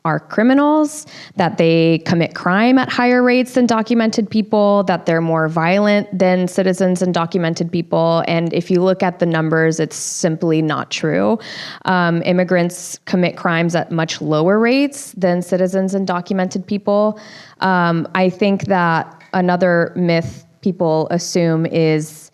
are criminals, that they commit crime at higher rates than documented people, that they're more violent than citizens and documented people. And if you look at the numbers, it's simply not true. Immigrants commit crimes at much lower rates than citizens and documented people. I think that another myth people assume is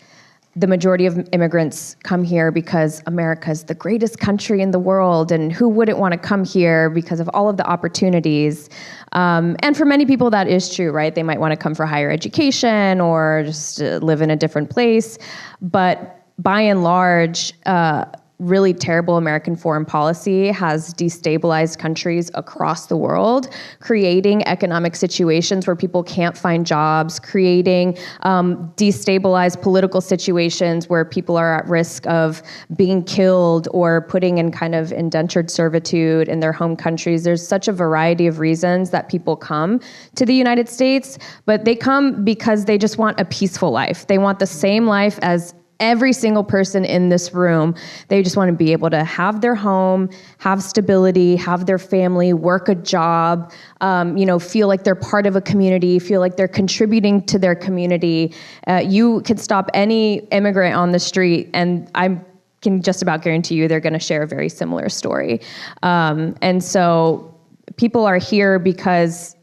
the majority of immigrants come here because America's the greatest country in the world, and who wouldn't want to come here because of all of the opportunities. And for many people, that is true, right? They might want to come for higher education or just live in a different place. But by and large, really terrible American foreign policy has destabilized countries across the world, creating economic situations where people can't find jobs, creating destabilized political situations where people are at risk of being killed or putting in kind of indentured servitude in their home countries. There's such a variety of reasons that people come to the United States, but they come because they just want a peaceful life. They want the same life as every single person in this room. They just want to be able to have their home, have stability, have their family, work a job, feel like they're part of a community, feel like they're contributing to their community. You can stop any immigrant on the street, and I can just about guarantee you they're going to share a very similar story. And so people are here because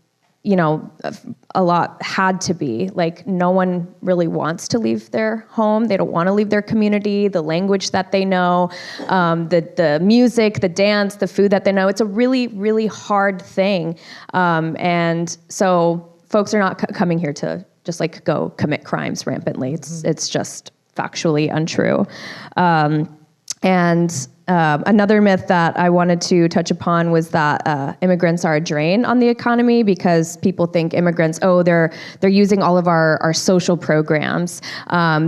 a lot had to be. Like, no one really wants to leave their home. They don't want to leave their community, the language that they know, the music, the dance, the food that they know. It's a really, really hard thing. And so folks are not coming here to just go commit crimes rampantly. It's just factually untrue. Another myth that I wanted to touch upon was that immigrants are a drain on the economy, because people think immigrants, they're using all of our social programs.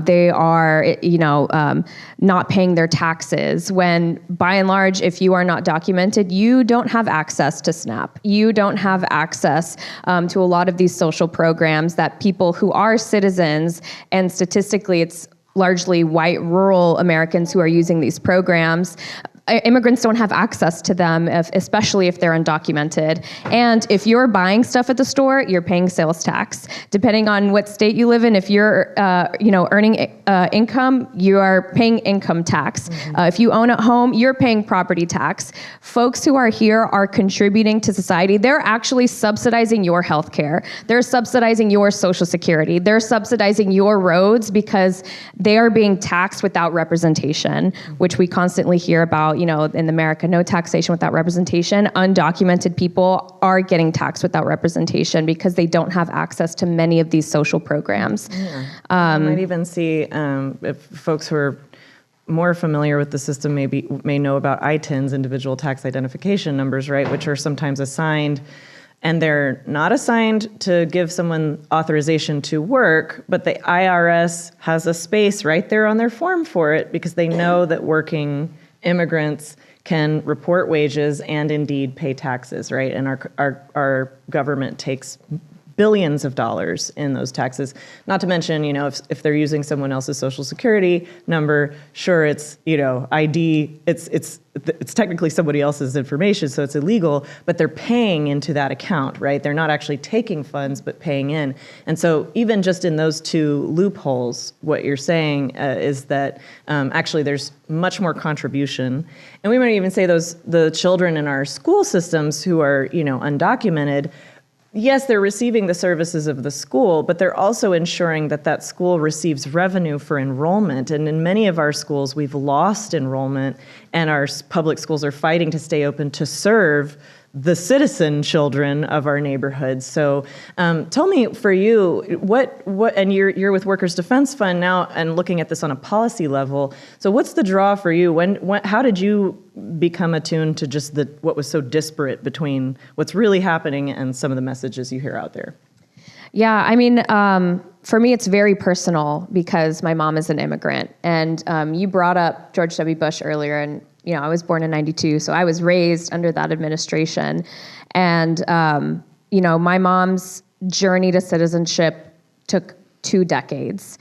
They are, not paying their taxes, when by and large, if you are not documented, you don't have access to SNAP. You don't have access to a lot of these social programs that people who are citizens, and statistically it's largely white rural Americans who are using these programs. Immigrants don't have access to them, especially if they're undocumented. And if you're buying stuff at the store, you're paying sales tax. Depending on what state you live in, if you're earning income, you are paying income tax. If you own a home, you're paying property tax. Folks who are here are contributing to society. They're actually subsidizing your health care. They're subsidizing your Social Security. They're subsidizing your roads, because they are being taxed without representation, which we constantly hear about. In America, no taxation without representation. Undocumented people are getting taxed without representation because they don't have access to many of these social programs. You might even see, if folks who are more familiar with the system may know about ITINs, individual tax identification numbers, right, which are sometimes assigned, and they're not assigned to give someone authorization to work, but the IRS has a space right there on their form for it, because they know that working immigrants can report wages and indeed pay taxes, right? And our government takes billions of dollars in those taxes. Not to mention, if they're using someone else's social security number, sure, it's, ID, it's technically somebody else's information, so it's illegal, but they're paying into that account, right? They're not actually taking funds, but paying in. And so even just in those two loopholes, what you're saying is that actually there's much more contribution. And we might even say the children in our school systems who are, undocumented, yes, they're receiving the services of the school, but they're also ensuring that school receives revenue for enrollment. And in many of our schools, we've lost enrollment, and our public schools are fighting to stay open to serve the citizen children of our neighborhoods. So tell me, for you, what and you're with Workers Defense Fund now and looking at this on a policy level. So what's the draw for you? How did you become attuned to just what was so disparate between what's really happening and some of the messages you hear out there? Yeah, I mean, for me, it's very personal because my mom is an immigrant. And you brought up George W. Bush earlier, and I was born in 92, so I was raised under that administration. And, my mom's journey to citizenship took 2 decades.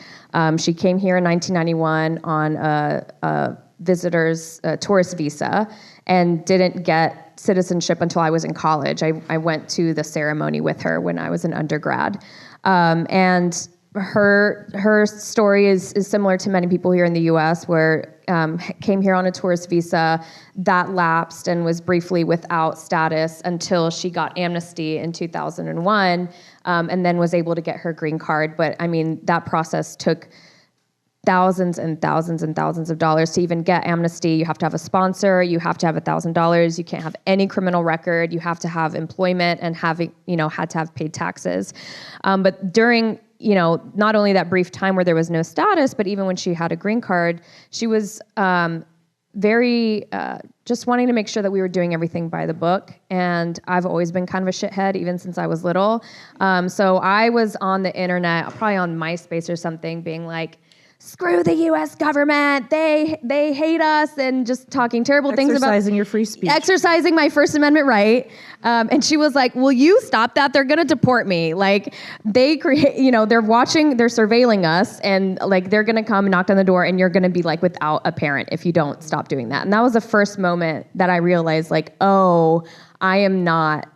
She came here in 1991 on a visitor's tourist visa and didn't get citizenship until I was in college. I went to the ceremony with her when I was an undergrad. And her story is similar to many people here in the U.S., where came here on a tourist visa, that lapsed and was briefly without status until she got amnesty in 2001, and then was able to get her green card. But I mean, that process took thousands and thousands and thousands of dollars to even get amnesty. You have to have a sponsor, you have to have $1,000, you can't have any criminal record, you have to have employment and had to have paid taxes. But during not only that brief time where there was no status, but even when she had a green card, she was very just wanting to make sure that we were doing everything by the book. And I've always been kind of a shithead, even since I was little. So I was on the internet, probably on MySpace or something, being like, screw the U.S. government, they hate us, and just talking terrible things about— Exercising your free speech. Exercising my First Amendment right. And she was like, will you stop that? They're going to deport me. Like, they create, they're watching, they're surveilling us, and like, they're going to come knock on the door, and you're going to be like without a parent if you don't stop doing that. And that was the first moment that I realized, like, oh, I am not,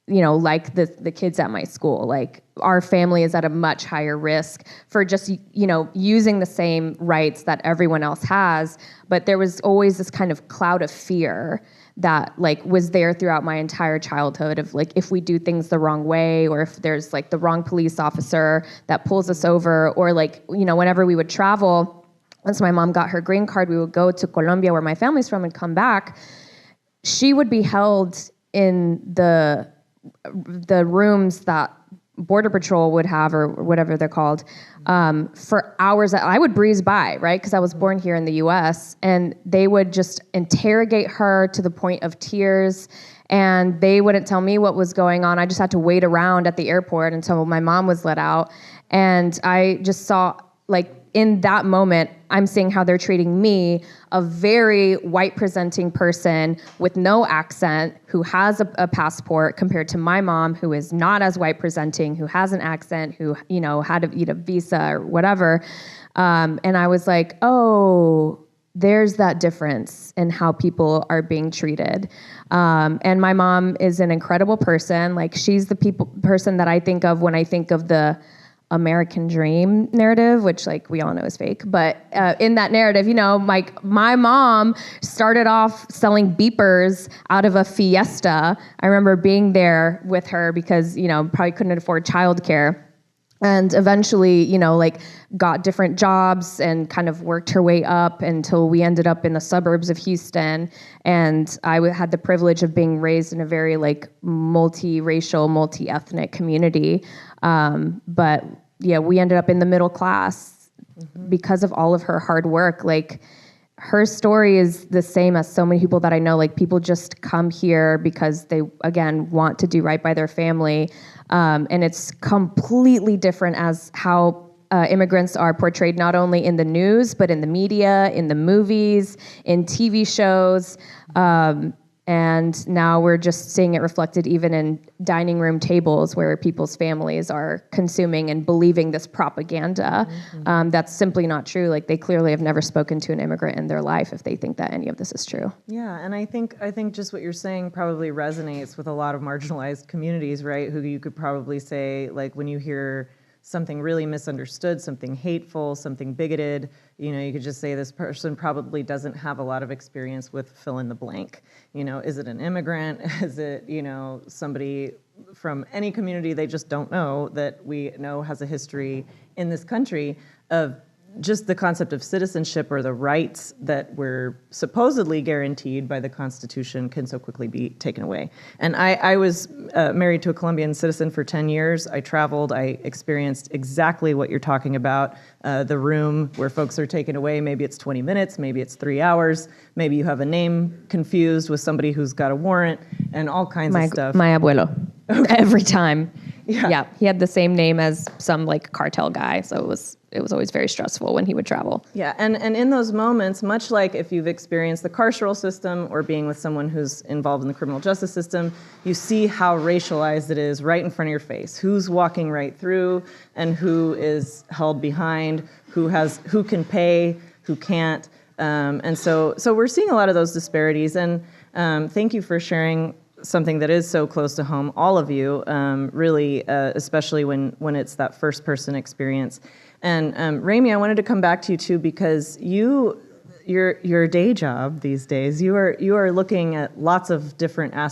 like the kids at my school. Like, our family is at a much higher risk for just, using the same rights that everyone else has. But there was always this kind of cloud of fear that like was there throughout my entire childhood of like, if we do things the wrong way, or if there's like the wrong police officer that pulls us over, or like, whenever we would travel, once my mom got her green card, we would go to Colombia, where my family's from, and come back. She would be held in the rooms that Border Patrol would have, or whatever they're called, for hours. I would breeze by, right? Because I was born here in the US, and they would just interrogate her to the point of tears, and they wouldn't tell me what was going on. I just had to wait around at the airport until my mom was let out. And I just saw, like, in that moment, I'm seeing how they're treating me, a very white-presenting person with no accent, who has a passport, compared to my mom, who is not as white-presenting, who has an accent, who, had to eat a visa or whatever. And I was like, oh, there's that difference in how people are being treated. And my mom is an incredible person. Like, she's the person that I think of when I think of the American dream narrative, which like we all know is fake. But in that narrative, like, my mom started off selling beepers out of a Fiesta. I remember being there with her because, probably couldn't afford childcare. And eventually, like, got different jobs and kind of worked her way up until we ended up in the suburbs of Houston. And I had the privilege of being raised in a very like multi-racial, multi-ethnic community. But yeah, we ended up in the middle class because of all of her hard work. Like, her story is the same as so many people that I know. Like, people just come here because they, again, want to do right by their family. And it's completely different as how immigrants are portrayed, not only in the news, but in the media, in the movies, in TV shows. And now we're just seeing it reflected even in dining room tables where people's families are consuming and believing this propaganda. That's simply not true. Like, they clearly have never spoken to an immigrant in their life if they think that any of this is true. Yeah, and I think just what you're saying probably resonates with a lot of marginalized communities, right? Who you could probably say, like, when you hear something really misunderstood, something hateful, something bigoted, you could just say this person probably doesn't have a lot of experience with fill in the blank. Is it an immigrant? Is it, somebody from any community they just don't know that we know has a history in this country of just the concept of citizenship or the rights that were supposedly guaranteed by the Constitution can so quickly be taken away. And I was married to a Colombian citizen for 10 years. I traveled. I experienced exactly what you're talking about. The room where folks are taken away, maybe it's 20 minutes, maybe it's 3 hours, maybe you have a name confused with somebody who's got a warrant, and all kinds of stuff. My abuelo. Every time. Yeah, he had the same name as some cartel guy, so it was always very stressful when he would travel. Yeah, and in those moments, much like if you've experienced the carceral system or being with someone who's involved in the criminal justice system, you see how racialized it is right in front of your face. Who's walking right through and who is held behind, who can pay, who can't. And so we're seeing a lot of those disparities, and thank you for sharing something that is so close to home, all of you, really, especially when it's that first person experience. And Rami, I wanted to come back to you too, because your day job these days, you are looking at lots of different aspects